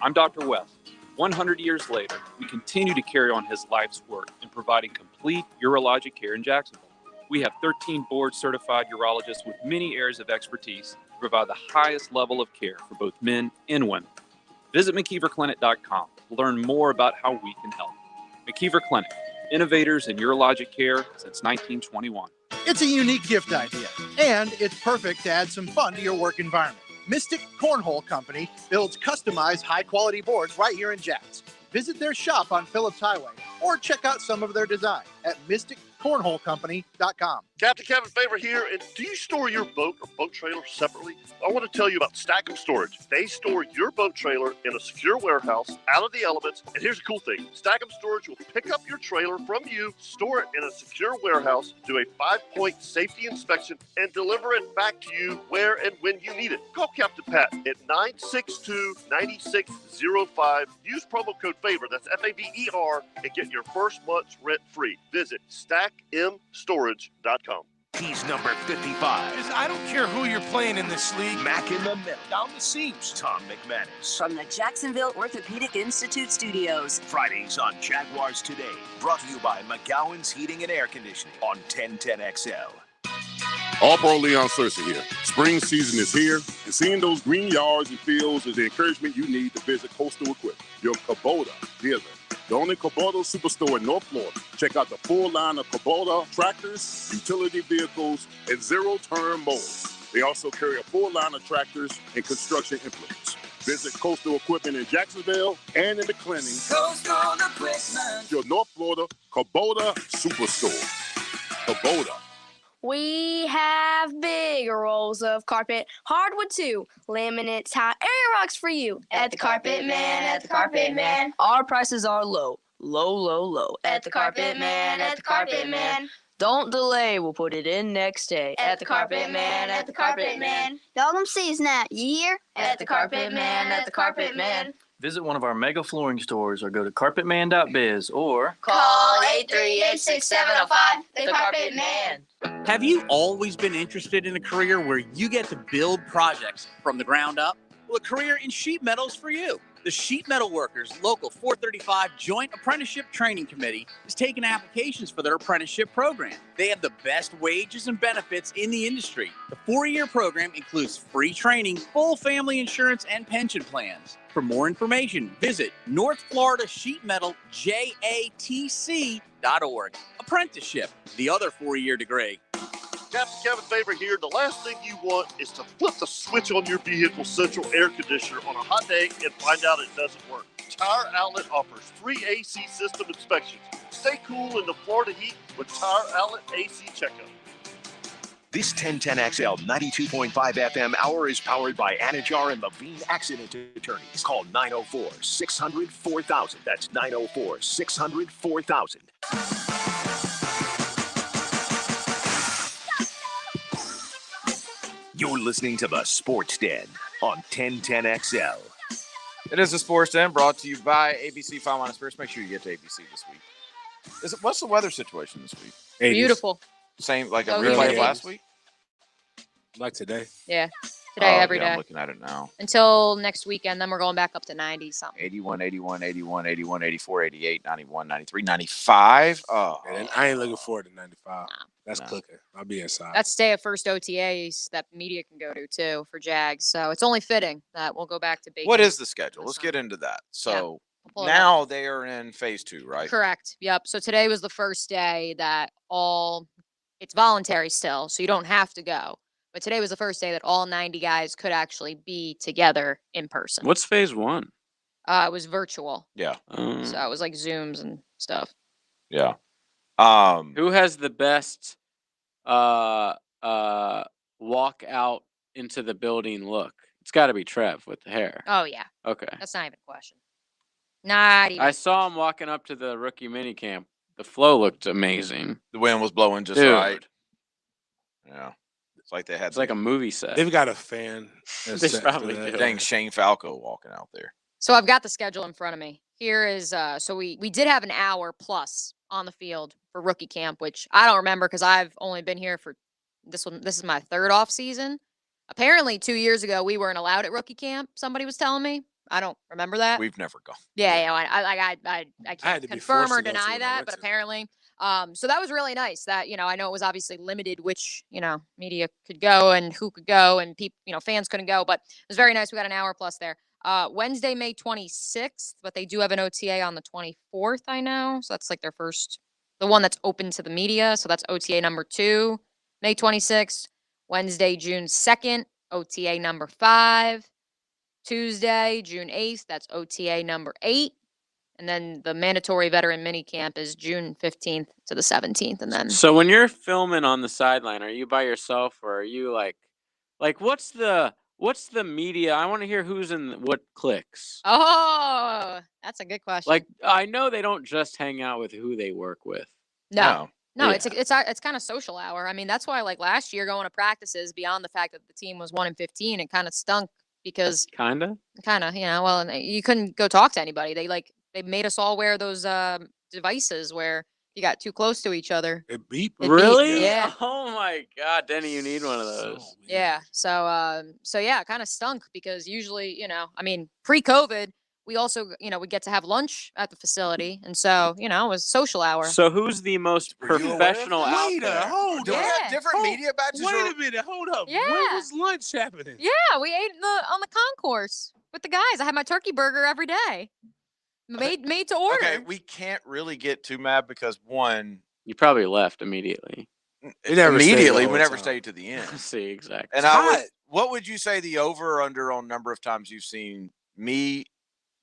I'm Dr. West. 100 years later, we continue to carry on his life's work in providing complete urologic care in Jacksonville. We have 13 board-certified urologists with many areas of expertise to provide the highest level of care for both men and women. Visit McKeeverClinic.com to learn more about how we can help. McKeever Clinic, innovators in urologic care since 1921. It's a unique gift idea, and it's perfect to add some fun to your work environment. Mystic Cornhole Company builds customized high-quality boards right here in Jacks. Visit their shop on Phillips Highway or check out some of their design at mysticcornholecompany.com. Captain Kevin Favor here, and do you store your boat or boat trailer separately? I want to tell you about Stack'em Storage. They store your boat trailer in a secure warehouse out of the elements, and here's the cool thing. Stack'em Storage will pick up your trailer from you, store it in a secure warehouse, do a 5-point safety inspection, and deliver it back to you where and when you need it. Call Captain Pat at 962-9605. Use promo code FAVOR, that's FAVER, and get your first month's rent free. Visit stackmstorage.com. He's number 55. I don't care who you're playing in this league. Mac in the middle. Down the seams. Tom McManus. From the Jacksonville Orthopedic Institute Studios. Fridays on Jaguars Today. Brought to you by McGowan's Heating and Air Conditioning on 1010XL. All-Pro Leon Searcy here. Spring season is here, and seeing those green yards and fields is the encouragement you need to visit Coastal Equipment, your Kubota dealer. The only Kubota superstore in North Florida. Check out the full line of Kubota tractors, utility vehicles, and zero-turn mowers. They also carry a full line of tractors and construction implements. Visit Coastal Equipment in Jacksonville and in McClenny. Coastal Equipment. Your North Florida Kubota superstore. Kubota. We have big rolls of carpet, hardwood too, laminate, tile, area rugs for you. At the Carpet Man, at the Carpet Man. Our prices are low, low, low, low. At the Carpet Man, at the Carpet Man. Don't delay, we'll put it in next day. At the Carpet Man, at the Carpet Man. Y'all them sees now, you hear? At the Carpet Man, at the Carpet Man. Visit one of our mega flooring stores or go to carpetman.biz or call 838-6705, the Carpet Man. Have you always been interested in a career where you get to build projects from the ground up? Well, a career in sheet metal is for you. The Sheet Metal Workers Local 435 Joint Apprenticeship Training Committee is taking applications for their apprenticeship program. They have the best wages and benefits in the industry. The 4-year program includes free training, full family insurance, and pension plans. For more information, visit North Florida Sheet Metal JATC.org. Apprenticeship, the other 4-year degree. Captain Kevin Favor here. The last thing you want is to flip the switch on your vehicle's central air conditioner on a hot day and find out it doesn't work. Tire Outlet offers free AC system inspections. Stay cool in the Florida heat with Tire Outlet AC Checkup. This 1010XL 92.5 FM hour is powered by Anajar and Levine Accident Attorneys. Call 904-600-4000. That's 904-600-4000. You're listening to the Sports Den on 1010XL. It is the Sports Den brought to you by ABC Fine Spirits. Make sure you get to ABC this week. What's the weather situation this week? 80s. Beautiful. Same, like a Oh, replay yeah. of last week? Like today. Yeah. Today, every day. I'm looking at it now. Until next weekend, then we're going back up to 90 something. 81, 81, 81, 81, 84, 88, 91, 93, 95. Oh. And I ain't looking forward to 95. That's cooking. I'll be inside. That's day of first OTAs that media can go to, too, for Jags. So it's only fitting that we'll go back to bacon. What is the schedule? Let's get into that. So pull it now they are in phase 2, right? Correct. Yep. So today was the first day that it's voluntary still, so you don't have to go. But today was the first day that all 90 guys could actually be together in person. What's phase 1? It was virtual. Yeah. So it was like Zooms and stuff. Yeah. Who has the best walk out into the building look? It's got to be Trev with the hair. Oh, yeah. Okay. That's not even a question. Not even. I saw him walking up to the rookie mini camp. The flow looked amazing. The wind was blowing just Dude. right. Yeah. It's like they had. It's like a movie set. They've got a fan. They probably do. Dang Shane Falco walking out there. So I've got the schedule in front of me. Here is so we did have an hour plus on the field for rookie camp, which I don't remember because I've only been here for this one. This is my third off season. Apparently 2 years ago we weren't allowed at rookie camp. Somebody was telling me. I don't remember that. We've never gone. Yeah, I can't confirm or deny that, went but to. apparently. So that was really nice that, I know it was obviously limited which, media could go and who could go and people, fans couldn't go, but it was very nice. We got an hour plus there. Wednesday, May 26th, but they do have an OTA on the 24th, I know. So that's like the one that's open to the media. So that's OTA number 2, May 26th. Wednesday, June 2nd, OTA number 5. Tuesday, June 8th, that's OTA number 8. And then the mandatory veteran mini camp is June 15th to the 17th. And then So when you're filming on the sideline, are you by yourself or are you like what's the media? I want to hear who's in what cliques. Oh, that's a good question. Like I know they don't just hang out with who they work with. No, Yeah. it's kind of social hour. I mean, that's why like last year going to practices beyond the fact that the team was 1-15, it kind of stunk because Kinda. well, you couldn't go talk to anybody. They made us all wear those devices where you got too close to each other. It beep. Really? Yeah. Oh my God, Denny, you need one of those. Yeah. So yeah, it kind of stunk because usually, pre-COVID, we also, we get to have lunch at the facility. And so, it was social hour. So who's the most professional out Wait there? hold Do we on. have different media badges? Wait or- a minute. Hold up. Yeah. When was lunch happening? Yeah, we ate on the concourse with the guys. I had my turkey burger every day. Made to order. Okay, we can't really get too mad because one, You probably left immediately. It never stayed immediately the we whole never time. stayed to the end. See, exactly. And what would you say the over or under on number of times you've seen me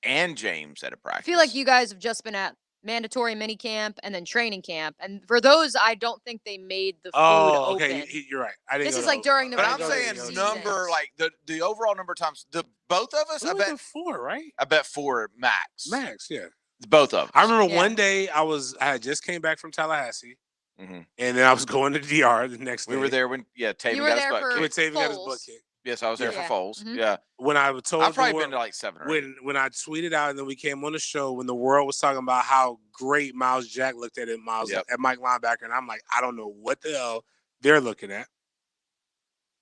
and James at a I practice? feel like you guys have just been at mandatory mini camp and then training camp. And for those, I don't think they made the food Oh, open. okay. You're right. I didn't This go is to like those. during the But I'm regular saying season. number, like the overall number of times. Both of us, We I went bet to 4, right? 4 max. Max, yeah. Both of us. I remember Yeah. one day I had just came back from Tallahassee, Mhm. and then I was going to DR the next day. We were there when Taven You were got his there butt for kicked. When Taven got his butt Foles. kicked. Yes, I was there Yeah. for Foles. Mhm. Yeah, When I was told I've probably the been world, to like 7 or 8. when I tweeted out and then we came on the show when the world was talking about how great Miles Jack looked at it, at Mike linebacker, and I'm like, I don't know what the hell they're looking at.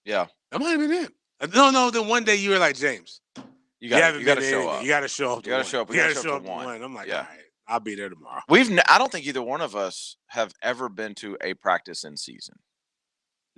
Yeah, That might have been it. No. Then one day you were like, James, you haven't got to been to show anything. up. You got to show up. You got to show up. You You got to got show up to to one. one. I'm like, Yeah. all right, I'll be there tomorrow. I don't think either one of us have ever been to a practice in season.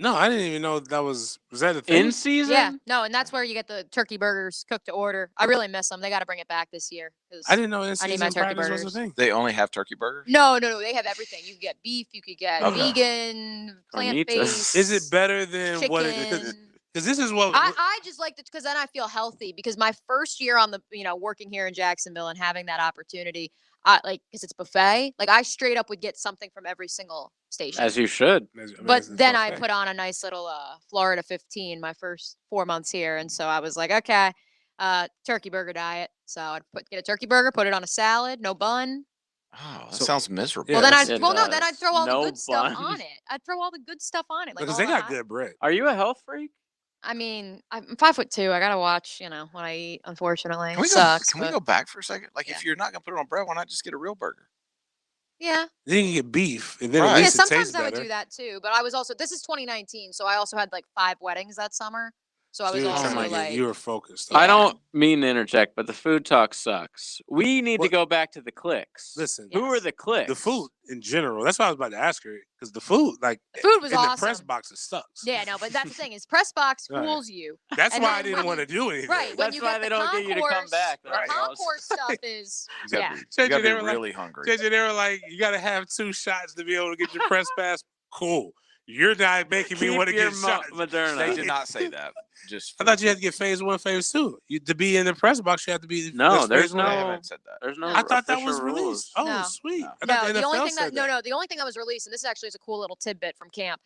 No, I didn't even know that was that a thing? In season? Yeah, no, and that's where you get the turkey burgers cooked to order. I really miss them. They got to bring it back this year. 'Cause I didn't know in I need season my turkey practice burgers. was a thing. They only have turkey burgers. No, they have everything. You could get beef, you could get Okay. vegan, plant-based. Is it better than what it is? chicken. Because this is what I just liked it because then I feel healthy because my first year on the, working here in Jacksonville and having that opportunity, because it's buffet, like I straight up would get something from every single station. As you should. But then I put on a nice little Florida 15 my first 4 months here. And so I was like, okay, turkey burger diet. So I'd get a turkey burger, put it on a salad, no bun. Oh, that sounds miserable. Well, then I'd throw all the good stuff bun. on it. I'd throw all the good stuff on it. Like because all they the got good bread. Are you a health freak? I mean, I'm 5'2". I gotta watch, what I eat. Unfortunately, Can we sucks. Can we go back for a second? Like, if you're not gonna put it on bread, why not just get a real burger? Yeah. Then you can get beef, and then at Yeah, least it sometimes tastes I would better. do that too. But I was also, this is 2019, so I also had like 5 weddings that summer. So I was also like, you were focused. I don't mean to interject, but the food talk sucks. We need to go back to the clicks. Listen, who are the clicks? The food in general. That's what I was about to ask her. Because the food, like, food was in awesome. the press box, it sucks. Yeah, no, but that's the thing is press box Right. fools you. That's And why then I didn't want to do anything. Right, when That's you why get they the don't get you to come concourse, back. The concourse stuff is, yeah. You gotta be they were really like, hungry. JJ, they were like, you got to have 2 shots to be able to get your press pass. Cool. You're not making me Keep want to your get shots. Moderna. They did not say that. Just I thought you had to get phase 1, phase 2. to be in the press box, you have to be. No, there's phase 1. no. They haven't said that. There's no. I thought that was official released. rules. Oh, No. sweet. I No, thought the only NFL thing said that the only thing that was released, and this actually is a cool little tidbit from camp.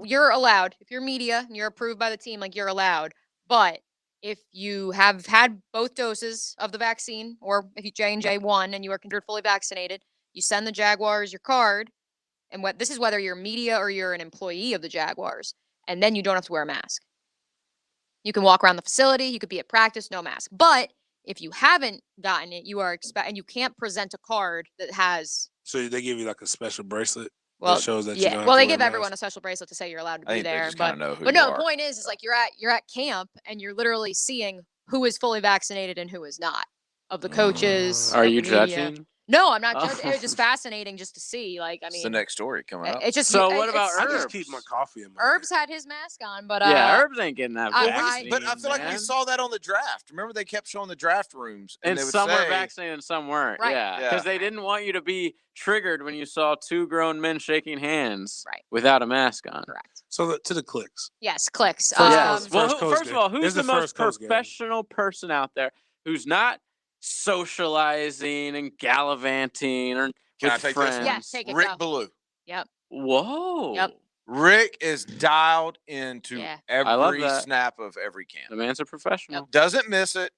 You're allowed if you're media and you're approved by the team, like you're allowed. But if you have had both doses of the vaccine, or if you J&J won and you are considered fully vaccinated, you send the Jaguars your card, and this is whether you're media or you're an employee of the Jaguars, and then you don't have to wear a mask. You can walk around the facility, you could be at practice, no mask. But if you haven't gotten it, you are and you can't present a card that has. So they give you like a special bracelet Well, that shows that you yeah. don't have Well, to they wear give a everyone mask. a special bracelet to say you're allowed to I be think they there. just But kinda know who but you no, are. the point is like you're at camp and you're literally seeing who is fully vaccinated and who is not of the coaches. Are of you the media. judging? No, I'm not Oh. judging. It was just fascinating just to see. Like, I It's mean, the next story coming up. it's just So you- what about it's- I just Herbs? keep my coffee in my Herbs had his mask on, but Yeah, Herbs ain't getting that I- vaccine. But I feel like we man. saw that on the draft. Remember, they kept showing the draft rooms, and And they would some were say, vaccinated and some weren't. Right. Yeah, Yeah. because they didn't want you to be triggered when you saw 2 grown men shaking hands Right. without a mask on. Correct. So to the clicks. Yes, clicks. First Well, Coast first of game. all, This who's is the the most first Coast game. professional person out there who's not socializing and gallivanting or Can I with take this friends? one? Yes, take it. Rick go. Ballou. Yep. Whoa. Yep. Rick is dialed into Yeah. I love every that. snap of every camp. The man's a professional. Doesn't miss it.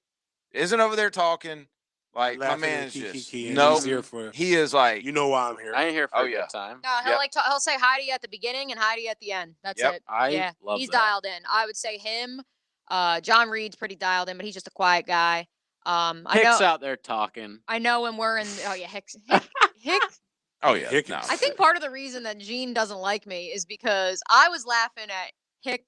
Isn't over there talking. Like, my Laughing man and is kiki just kiki, and no. he's here for. He is like, You know why I'm here. I ain't here for Oh, a yeah. good time. No, he'll Yep. he'll say hi to you at the beginning and hi to you at the end. That's Yep. it. I Yeah, love he's that. dialed in. I would say him. John Reed's pretty dialed in, but he's just a quiet guy. I Hicks know. out there talking. I know when we're in. Oh yeah, Hicks. Hick. oh yeah, Hickens. no. I think part of the reason that Gene doesn't like me is because I was laughing at Hick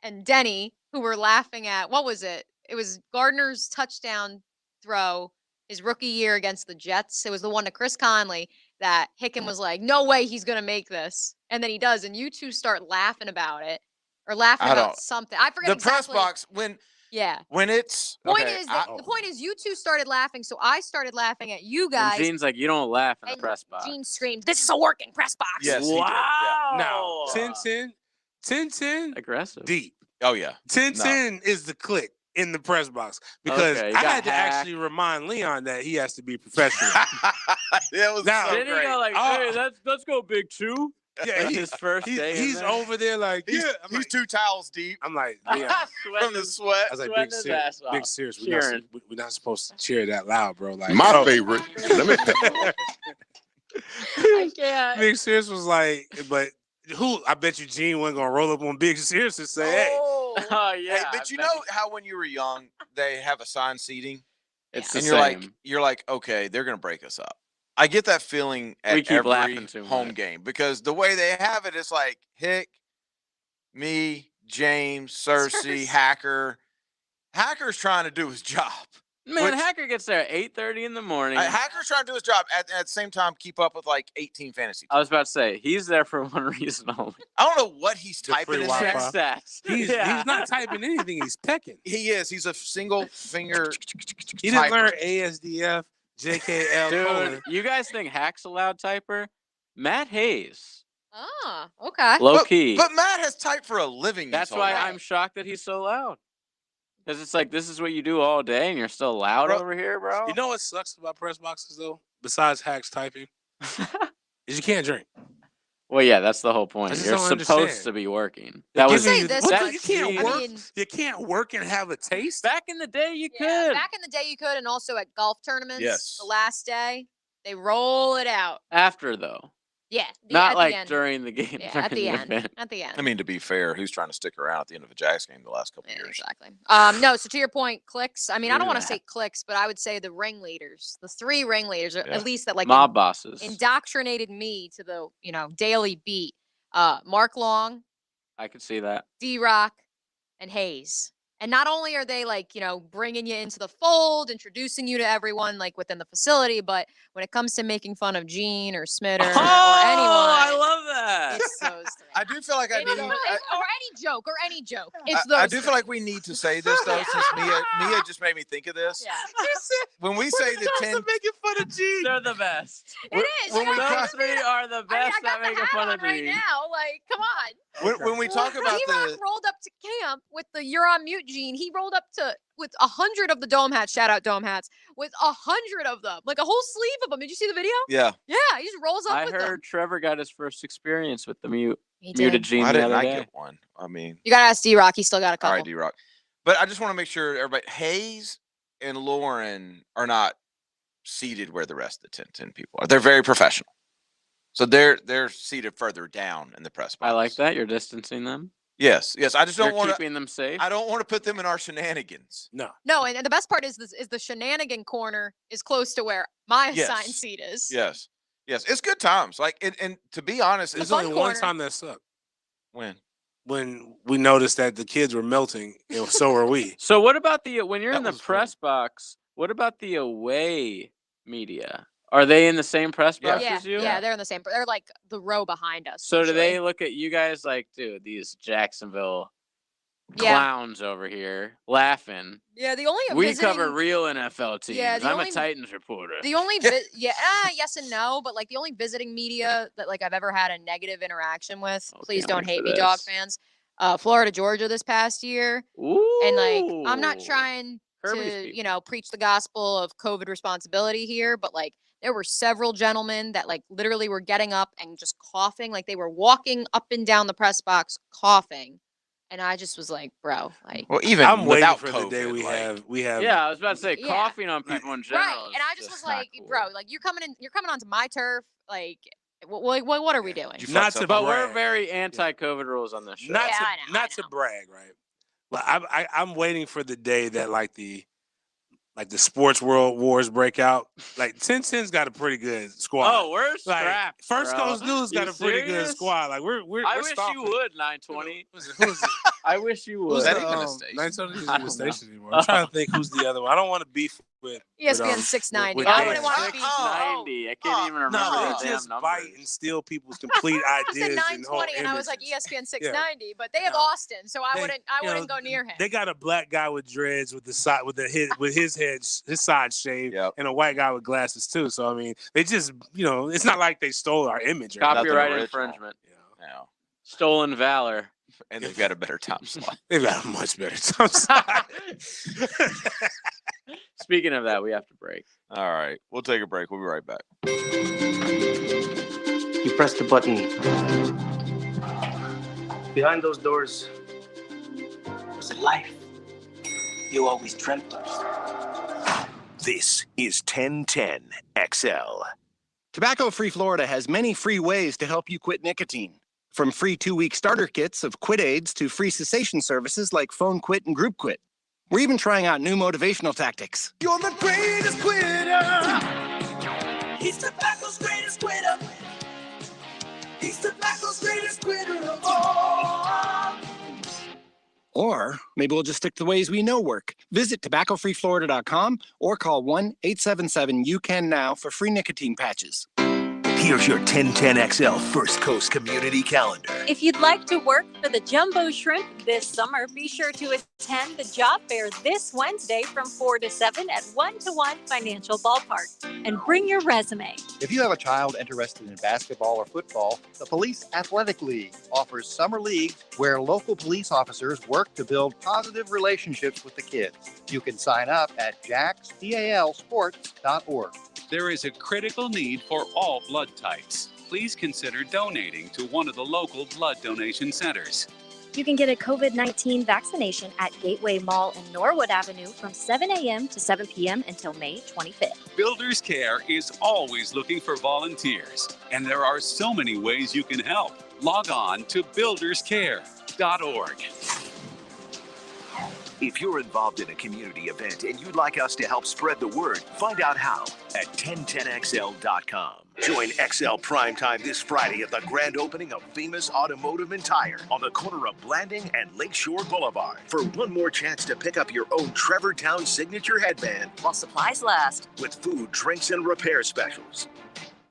and Denny, who were laughing at what was it? It was Gardner's touchdown throw his rookie year against the Jets. It was the one to Chris Conley that Hicken was like, "No way, he's gonna make this," and then he does, and you two start laughing about it or laughing I about don't- something. I forget the exactly. press box when Yeah. it's Point okay, is that the point is you two started laughing, so I started laughing at you And guys. Gene's like, you don't laugh in the and press box. Gene screamed, "This is a working press box." Yes, he did. Wow. Now, 10-10, Aggressive. deep. Oh yeah. 10-10 is the click in the press box because Okay, you I got had to hacked. actually remind Leon that he has to be professional. That was Now- so Didn't he great. go like, Oh. hey, let's go big 2? Yeah, His first day in he's there? over there like, He's, yeah. he's 2 towels deep I'm like, Leon. from the sweat. I was like, Sweating big his serious, ass off. big serious. Cheering. We're not supposed to cheer that loud, bro. Like My oh. favorite. Let me I can't. Big Serious was like, but who? I bet you Gene wasn't gonna roll up on Big Serious and say, "Hey, Oh yeah. Hey, but you know how when you were young, they have assigned seating, it's and the you're same. like, okay, they're gonna break us up. I get that feeling at We keep every laughing too home much. game because the way they have it is like Hick, me, James, Cersei, Hacker. Hacker's trying to do his job. Man, which- Hacker gets there at 8:30 in the morning. Hacker's trying to do his job at the same time keep up with like 18 fantasy. I was about to say he's there for one reason only. I don't know what he's The typing free in Wi-Fi. there. Check stats. he's Yeah. not typing anything. He's pecking. He is. He's a single finger. He didn't typer. learn ASDF, JKL. Dude, colon. you guys think Hack's a loud typer? Matt Hayes Ah, okay. Low key. But Matt has typed for a living. That's why I'm shocked that he's so loud. Because it's like, this is what you do all day and you're still loud over here, bro. You know what sucks about press boxes, though? Besides hacks typing? Is you can't drink. Well, yeah, that's the whole point. just You're don't supposed understand. to be working. That was you that's can't work. I mean, You can't work and have a taste. Back in the day, you yeah, could. back in the day you could, and also at golf tournaments. Yes. The last day, they roll it out. After though. Yeah. Not at like the end. during the game. Yeah, during at the end. event. At the end. I mean, to be fair, who's trying to stick around at the end of a Jags game the last couple years? Exactly. No, so to your point, clicks. I mean, I don't want to say clicks, but I would say the ringleaders, the 3 ringleaders, at least that like mob bosses, indoctrinated me to the daily beat. Mark Long, I could see that. D-Rock, and Hayes. And not only are they bringing you into the fold, introducing you to everyone like within the facility, but when it comes to making fun of Gene or Smitter or anyone, I love that. it's those 3. I do feel like I need. or any joke. It's those. I do feel like we need to say this though, since Mia just made me think of this. Yeah. When we say the 10, making fun of Gene, they're the best. It is. When we Those 3 are the best I got at making fun of right Gene. now. Like, come on. when we talk about D-Rock the rolled up to camp with the "You're on mute" Gene. He rolled up with 100 of the dome hats. Shout out dome hats with 100 of them, like a whole sleeve of them. Did you see the video? Yeah. Yeah, he just rolls up I with heard them. Trevor got his first experience with the He muted did. Gene Why the didn't other I day. get one? I mean, You gotta ask D-Rock. He still got a all couple. right, D-Rock. But I just want to make sure everybody, Hayes and Lauren are not seated where the rest of the 10 people are. They're very professional. So they're seated further down in the press box. I like that. You're distancing them. Yes. I just don't You're want to keeping them safe. I don't want to put them in our shenanigans. No. No, and the best part is the shenanigan corner is close to where my Yes. assigned seat is. Yes. It's good times. Like, and to be honest, There's it's only one corner. time that sucked. when we noticed that the kids were melting, and so were we. So what about when you're in That the was press box? What about the away media? Are they in the same press box Yeah, as you? yeah, they're in the same. They're like the row behind us. So do usually. they look at you guys like, dude, these Jacksonville Yeah. clowns over here laughing? Yeah, the only We visiting- cover real NFL teams. Yeah, the I'm only- a Titans reporter. The only yes and no, but like the only visiting media that like I've ever had a negative interaction with. Please can't don't wait hate for me, dog this. fans. Florida, Georgia this past year. And like I'm not Ooh. trying Kirby's to, people. preach the gospel of COVID responsibility here, but like there were several gentlemen that like literally were getting up and just coughing, like they were walking up and down the press box coughing. And I just was like, bro, like well, even I'm waiting without for COVID, the day we have. Yeah, I was about to say Yeah. coughing on people in general. right. is And I just was not like, cool. bro, like you're coming onto my turf, like what are we doing? Not to But brag. we're very anti-COVID rules on this show. Not Yeah, to I know, not to brag, right? But I'm waiting for the day that like the sports world wars break out. Like 10-10's got a pretty good squad. Oh, we're like strapped. First bro. Coast News got You a pretty good serious? squad. Like we're I we're wish stomping. you would 920. Who's it? I wish you would. Is that even a station? 920 isn't I even a don't know. station anymore. I'm trying to think who's the other one. I don't want to beef with ESPN with, 690. with I Dan. wouldn't want to be. 690. I can't even remember No, the they damn just numbers. bite and steal people's complete I said ideas and whole 920, and I was like images. ESPN 690, but they have Austin, so I wouldn't go near him. They got a black guy with dreads with the side with his side shaved, and a white guy with glasses too. So I mean, they just it's not like they stole our image. Or Copyright nothing. infringement. Yeah. Stolen valor. And they've got a better time slot. They've got a much better time slot. Speaking of that, we have to break. All right. We'll take a break. We'll be right back. You press the button. Behind those doors, there's a life you always dreamt of. This is 1010 XL. Tobacco-Free Florida has many free ways to help you quit nicotine. From free 2-week starter kits of quit aids to free cessation services like Phone Quit and Group Quit. We're even trying out new motivational tactics. You're the greatest quitter. He's tobacco's greatest quitter. He's tobacco's greatest quitter of all. Or maybe we'll just stick to the ways we know work. Visit tobaccofreeflorida.com or call 1-877-YOU-CAN-NOW for free nicotine patches. Here's your 1010XL First Coast Community Calendar. If you'd like to work for the Jumbo Shrimp this summer, be sure to attend the job fair this Wednesday from 4 to 7 at 1-to-1 Financial Ballpark and bring your resume. If you have a child interested in basketball or football, the Police Athletic League offers summer leagues where local police officers work to build positive relationships with the kids. You can sign up at jaxpalsports.org. There is a critical need for all blood types. Please consider donating to one of the local blood donation centers. You can get a COVID-19 vaccination at Gateway Mall and Norwood Avenue from 7 a.m. to 7 p.m. until May 25th. Builders Care is always looking for volunteers, and there are so many ways you can help. Log on to builderscare.org. If you're involved in a community event and you'd like us to help spread the word, find out how at 1010XL.com. Join XL Primetime this Friday at the grand opening of Famous Automotive and Tire on the corner of Blanding and Lakeshore Boulevard for one more chance to pick up your own Trevor Town signature headband while supplies last with food, drinks, and repair specials.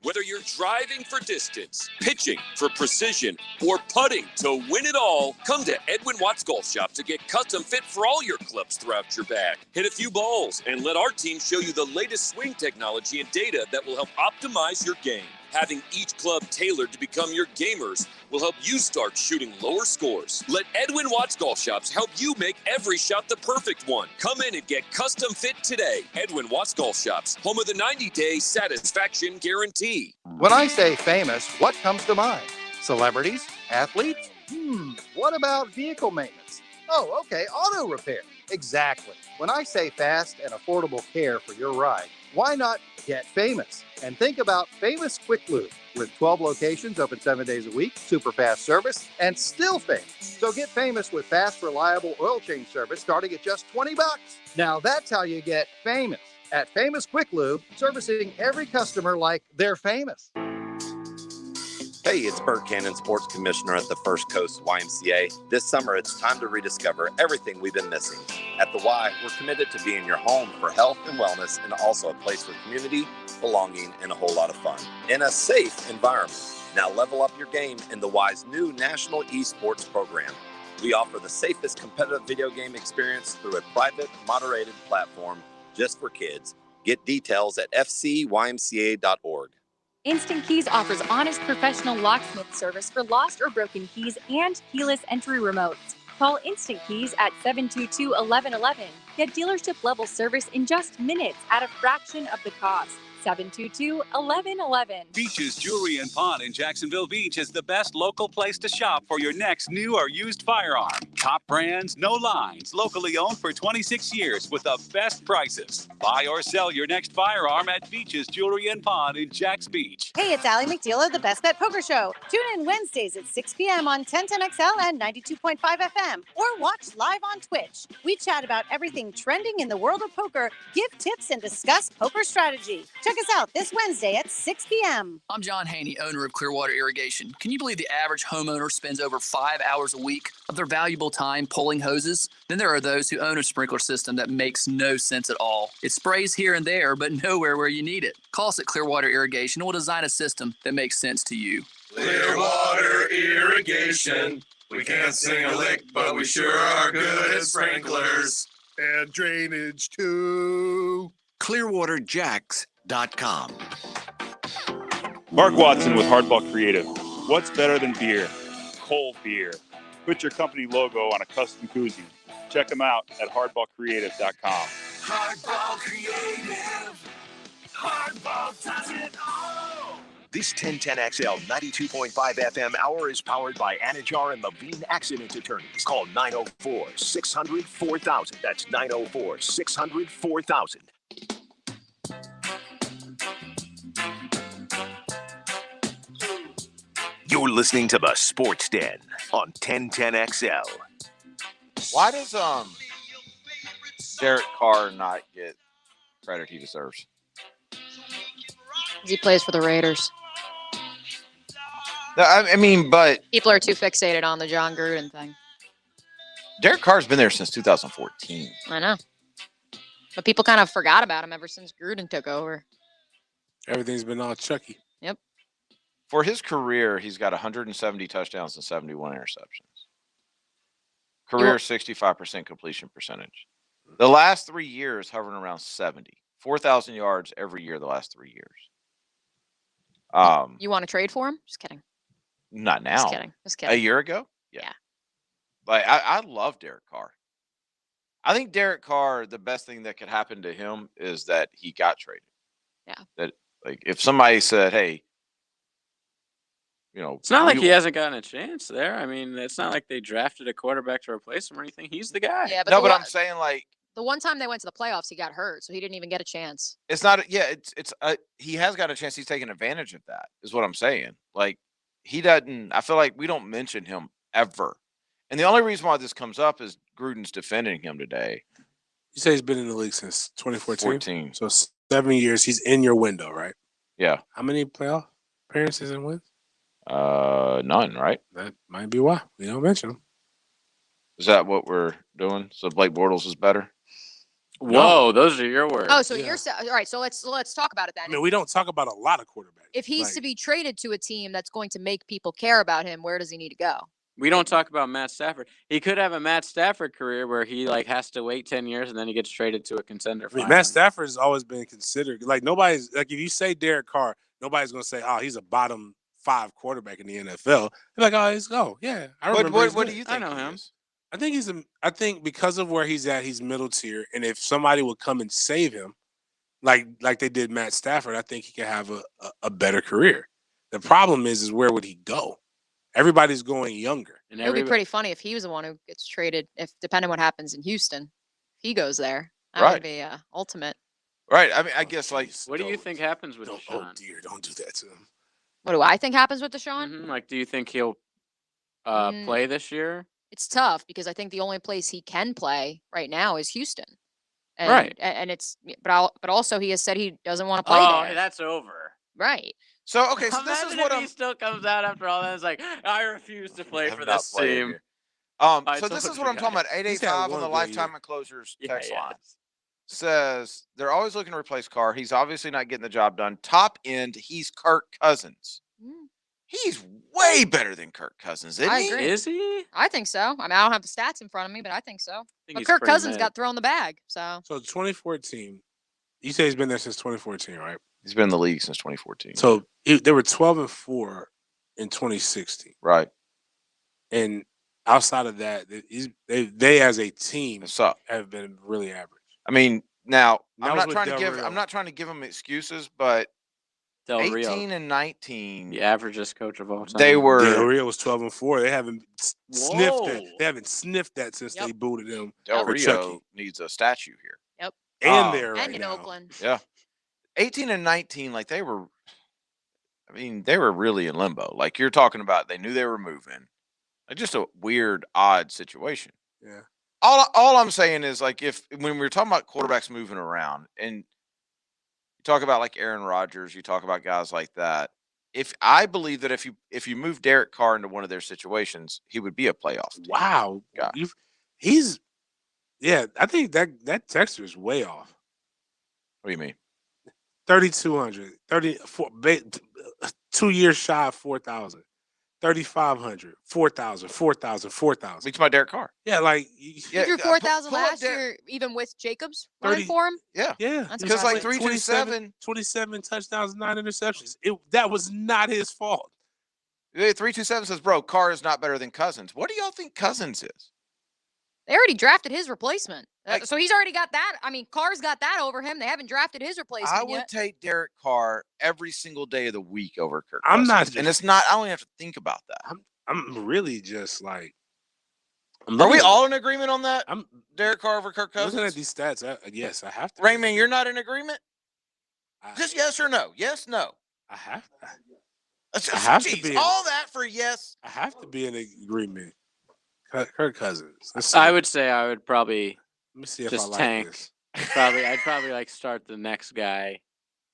Whether you're driving for distance, pitching for precision, or putting to win it all, come to Edwin Watts Golf Shop to get custom fit for all your clubs throughout your bag. Hit a few balls and let our team show you the latest swing technology and data that will help optimize your game. Having each club tailored to become your gamers will help you start shooting lower scores. Let Edwin Watts Golf Shops help you make every shot the perfect one. Come in and get custom fit today. Edwin Watts Golf Shops, home of the 90-day satisfaction guarantee. When I say famous, what comes to mind? Celebrities? Athletes? What about vehicle maintenance? Oh, okay, auto repair. Exactly. When I say fast and affordable care for your ride, why not get famous? And think about Famous Quick Lube. With 12 locations open 7 days a week, super fast service, and still famous. So get famous with fast, reliable oil change service starting at just $20. Now that's how you get famous. At Famous Quick Lube, servicing every customer like they're famous. Hey, it's Bert Cannon, Sports Commissioner at the First Coast YMCA. This summer, it's time to rediscover everything we've been missing. At the Y, we're committed to being your home for health and wellness and also a place for community, belonging, and a whole lot of fun in a safe environment. Now level up your game in the Y's new National Esports program. We offer the safest competitive video game experience through a private, moderated platform just for kids. Get details at fcymca.org. Instant Keys offers honest professional locksmith service for lost or broken keys and keyless entry remotes. Call Instant Keys at 722-1111. Get dealership level service in just minutes at a fraction of the cost. 722-1111. Beaches Jewelry and Pawn in Jacksonville Beach is the best local place to shop for your next new or used firearm. Top brands, no lines, locally owned for 26 years with the best prices. Buy or sell your next firearm at Beaches Jewelry and Pawn in Jacks Beach. Hey, it's Allie McDeal of the Best Bet Poker Show. Tune in Wednesdays at 6 p.m. on 1010XL and 92.5 FM, or watch live on Twitch. We chat about everything trending in the world of poker, give tips, and discuss poker strategy. Check us out this Wednesday at 6 p.m. I'm John Haney, owner of Clearwater Irrigation. Can you believe the average homeowner spends over 5 hours a week of their valuable time pulling hoses? Then there are those who own a sprinkler system that makes no sense at all. It sprays here and there, but nowhere where you need it. Call us at Clearwater Irrigation and we'll design a system that makes sense to you. Clearwater Irrigation. We can't sing a lick, but we sure are good at sprinklers. And drainage too. ClearwaterJacks.com. Mark Watson with Hardball Creative. What's better than beer? Cold beer. Put your company logo on a custom koozie. Check them out at hardballcreative.com. Hardball Creative. Hardball does it all. This 1010XL 92.5 FM hour is powered by Anajar and Levine Accident Attorneys. Call 904-600-4000. That's 904-600-4000. You're listening to the Sports Den on 1010XL. Why does Derek Carr not get credit he deserves? He plays for the Raiders. I mean, but People are too fixated on the John Gruden thing. Derek Carr's been there since 2014. I know. But people kind of forgot about him ever since Gruden took over. Everything's been all Chucky. Yep. For his career, he's got 170 touchdowns and 71 interceptions. Career 65% completion percentage. The last 3 years hovering around 70. 4,000 yards every year the last 3 years. You want to trade for him? Just kidding. Not now. Just kidding. Just kidding. A year ago? Yeah. Like I love Derek Carr. I think Derek Carr, the best thing that could happen to him is that he got traded. Yeah. That like if somebody said, "Hey, it's not like he hasn't gotten a chance there. I mean, it's not like they drafted a quarterback to replace him or anything. He's the guy. Yeah, but no, but I'm saying like the one time they went to the playoffs, he got hurt, so he didn't even get a chance. it's not. Yeah, it's he has got a chance. He's taking advantage of that. Is what I'm saying. Like he doesn't. I feel like we don't mention him ever, and the only reason why this comes up is Gruden's defending him today. You say he's been in the league since 2014. 14. So 7 years. He's in your window, right? Yeah. How many playoff appearances and wins? None, right? That might be why we don't mention him. Is that what we're doing? So Blake Bortles is better? Whoa, those are your words. Oh, so you're all right. So let's talk about it then. I mean, we don't talk about a lot of quarterbacks. If he's to be traded to a team that's going to make people care about him, where does he need to go? We don't talk about Matt Stafford. He could have a Matt Stafford career where he has to wait 10 years and then he gets traded to a contender. I mean, Matt Stafford has always been considered nobody's if you say Derek Carr, nobody's gonna say, "Oh, he's a bottom 5 quarterback in the NFL." They're like, "Oh, yeah, I remember." What do you think? I know him. I think because of where he's at, he's middle tier, and if somebody would come and save him, like they did Matt Stafford, I think he could have a better career. The problem is where would he go? Everybody's going younger. And it would be pretty funny if he was the one who gets traded, depending on what happens in Houston. If he goes there, that would be ultimate. Right. I mean, I guess what do you think happens with Deshaun? Oh dear, don't do that to him. What do I think happens with Deshaun? Like, do you think he'll play this year? It's tough because I think the only place he can play right now is Houston. And, right. And it's but also he has said he doesn't want to play there. there. That's over. Right. So okay, so this is what he still comes out after all that. It's like, I refuse to play for this team. So this is what I'm talking about. 885 on the Lifetime Enclosures text line says they're always looking to replace Carr. He's obviously not getting the job done. Top end, he's Kirk Cousins. He's way better than Kirk Cousins, isn't he? Agree. Is he? I think so. I mean, I don't have the stats in front of me, but I think so. But he's Kirk pretty Cousins mid. got thrown the bag. So 2014. You say he's been there since 2014, right? He's been in the league since 2014. So they were 12-4 in 2016. Right. And outside of that, they as a team have been really average. I mean, now That I'm was not with trying to Del give Rio. I'm not trying to give them excuses, but Del 18 Rio, and 19, the averagest coach of all time. they were. Del Rio was 12-4. They haven't sniffed that. They haven't sniffed that since they booted him. Del for Rio Chucky. needs a statue here. Yep. And they're and right in now. Oakland. Yeah. 18 and 19, like they were. I mean, they were really in limbo. Like you're talking about, they knew they were moving. Like just a weird, odd situation. Yeah. All I'm saying is like when we're talking about quarterbacks moving around, and you talk about like Aaron Rodgers, you talk about guys like that. I believe that if you move Derek Carr into one of their situations, he would be a playoff team. Wow. guy. I think that texture is way off. What do you mean? 3,200, 2 years shy of 4,000, 3,500, 4,000, 4,000, 4,000. Beats my Derek Carr. Yeah, like He threw 4,000 last year, even with Jacobs running for him. Yeah, yeah. That's because like impressive. 327, 27 touchdowns, 9 interceptions. That was not his fault. 327 says, "Bro, Carr is not better than Cousins." What do y'all think Cousins is? They already drafted his replacement. So he's already got that. I mean, Carr's got that over him. They haven't drafted his replacement I would yet. take Derek Carr every single day of the week over Kirk I'm Cousins. not- and it's not. I don't even have to think about that. I'm really just like. Are we all in agreement on that? I'm Derek Carr over Kirk Cousins. looking at these stats. Yes, I have to. Raymond, you're not in agreement? Just yes or no? Yes, no. I have. I have to be. all that for yes. I have to be in agreement. Kirk Cousins. Let's see. I would say I would probably Let me see if just I like tank. this. I'd probably like start the next guy,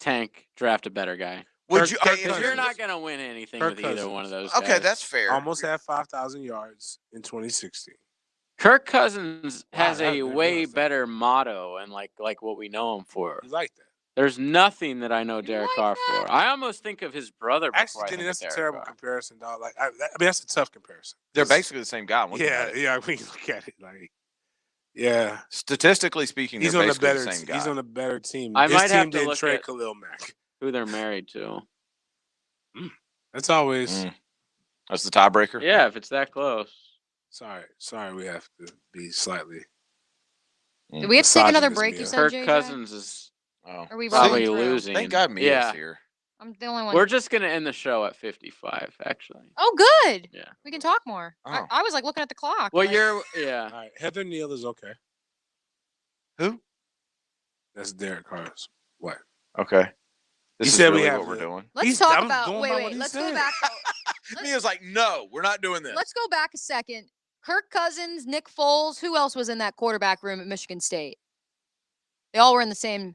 tank, draft a better guy. Would you? Because you're not gonna win anything Kirk with either Cousins. one of those. Okay, guys. that's fair. Almost had 5,000 yards in 2016. Kirk Cousins has Wow, a that- way better motto and like what we know him for. You like that? There's nothing that I know Derek Carr for. I almost think of his brother before Actually, I think that's of a Derek terrible Carr. comparison, dog. Like, I mean, that's a tough comparison. They're basically the same guy. Yeah. When you look at it, like, yeah. Statistically speaking, He's they're on the basically better. the same guy. He's on a better team. I His might have team to didn't look trade at Khalil Mack. who they're married to. That's always. That's the tiebreaker. Yeah, if it's that close. Sorry, we have to be slightly. Do we have to take another misogynist, break? You Mia. said, Kirk JJ? Cousins is Are we probably rolling through? losing. Thank God Mia's here. I'm the only one. We're just gonna end the show at 55, actually. Oh, good. Yeah. We can talk more. Oh. I was like looking at the clock. Well, like, you're All right, Heather Neal is okay. Who? That's Derek Carr's wife. Okay. This He is said we really have what we're to- doing. Let's talk about. Wait. Let's go back. Mia's like, no, we're not doing this. Let's go back a second. Kirk Cousins, Nick Foles. Who else was in that quarterback room at Michigan State? They all were in the same.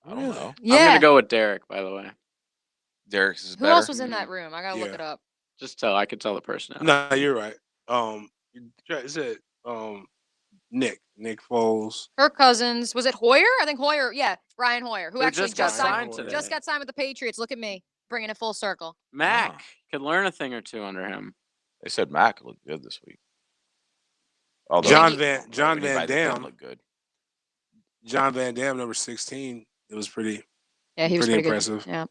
I don't know. Yeah. I'm gonna go with Derek, by the way. Derek's is Who better. else was in that room? I gotta look it up. I could tell the personality. No, you're right. Is it Nick Foles? Kirk Cousins. Was it Hoyer? I think Hoyer. Yeah, Brian Hoyer, who Who actually just got signed signed today. Just got signed with the Patriots. Look at me, bringing it full circle. Mac could learn a thing or two under him. They said Mac looked good this week. Although John Van anybody that did Dam looked good. John Van Dam, number 16. It was pretty. Yeah, he was pretty pretty impressive. Good. Yeah.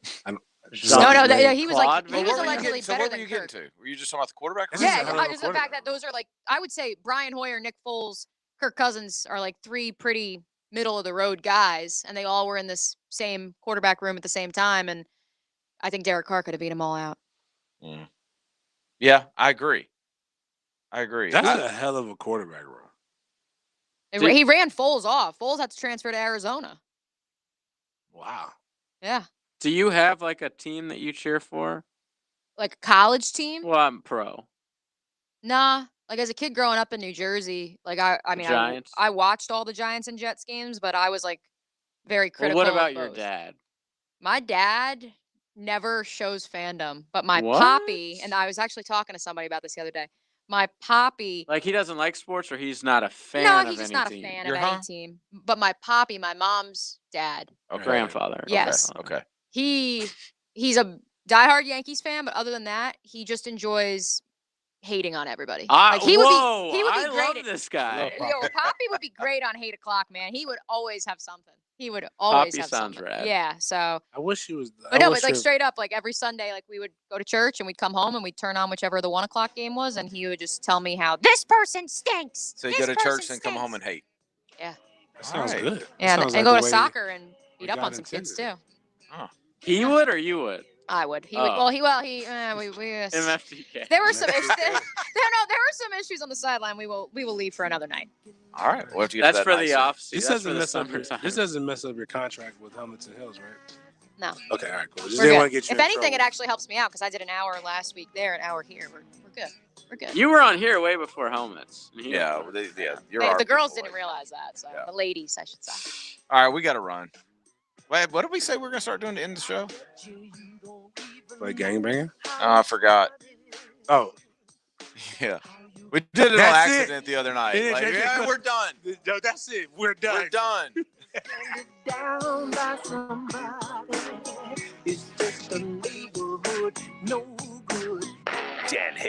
He was like But allegedly so better what were than you Kirk. getting to? Were you just talking about the quarterback? Yeah, just the fact that those are like, I would say Brian Hoyer, Nick Foles, Kirk Cousins are like three pretty middle of the road guys, and they all were in this same quarterback room at the same time, and I think Derek Carr could have beat them all out. Yeah, I agree. That's a hell of a quarterback room. He ran Foles off. Foles had to transfer to Arizona. Wow. Yeah. Do you have like a team that you cheer for? Like a college team? Well, I'm pro. Nah. Like as a kid growing up in New Jersey, like I mean, Giants? I watched all the Giants and Jets games, but I was like very critical. Well, what of about your both. dad? My dad never shows fandom, but my What? poppy, and I was actually talking to somebody about this the other day. My poppy. Like he doesn't like sports, or he's not a fan No, of he's just any not team? a fan of any team. But my poppy, my mom's dad. Okay. Grandfather. Yes. Okay. He's a diehard Yankees fan, but other than that, he just enjoys hating on everybody. I he would love be great at this guy. Yo, Poppy would be great on 8 o'clock, man. He would always have something. He would always Poppy have sounds something. rad. Yeah, so. I wish he was. But no, but like straight up, like every Sunday, like we would go to church and we'd come home and we'd turn on whichever the 1 o'clock game was, and he would just tell me how this person stinks. So you go to church and come home and hate. Yeah. That sounds good. Yeah, That sounds and like go the to way soccer and beat up God on some kids intended. too. He would, or you would? I would. He would. Oh. We MFTK. There were some issues. There were some issues on the sideline. We will leave for another night. All right. We'll have to get That's to that for night the soon. off season. This That's for doesn't the mess up your. summertime. This doesn't mess up your contract with Hamilton Hills, right? No. Okay, all right, cool. Just We're didn't good. want to get you. If in anything, it trouble. actually helps me out because I did an hour last week there, an hour here. We're good. We're good. You were on here way before helmets. Yeah, you're Hey, our the girls people, didn't realize that, so the ladies, I should say. All right, we got to run. Wait, what did we say we were going to start doing to end the show? Like gangbanging? Oh, I forgot. Oh. Yeah. We did it on That's it. accident the other night. It is, Like, that's it. yeah, we're done. No, that's it. We're done. We're done. Down by somebody. It's just a neighborhood, no good. Dan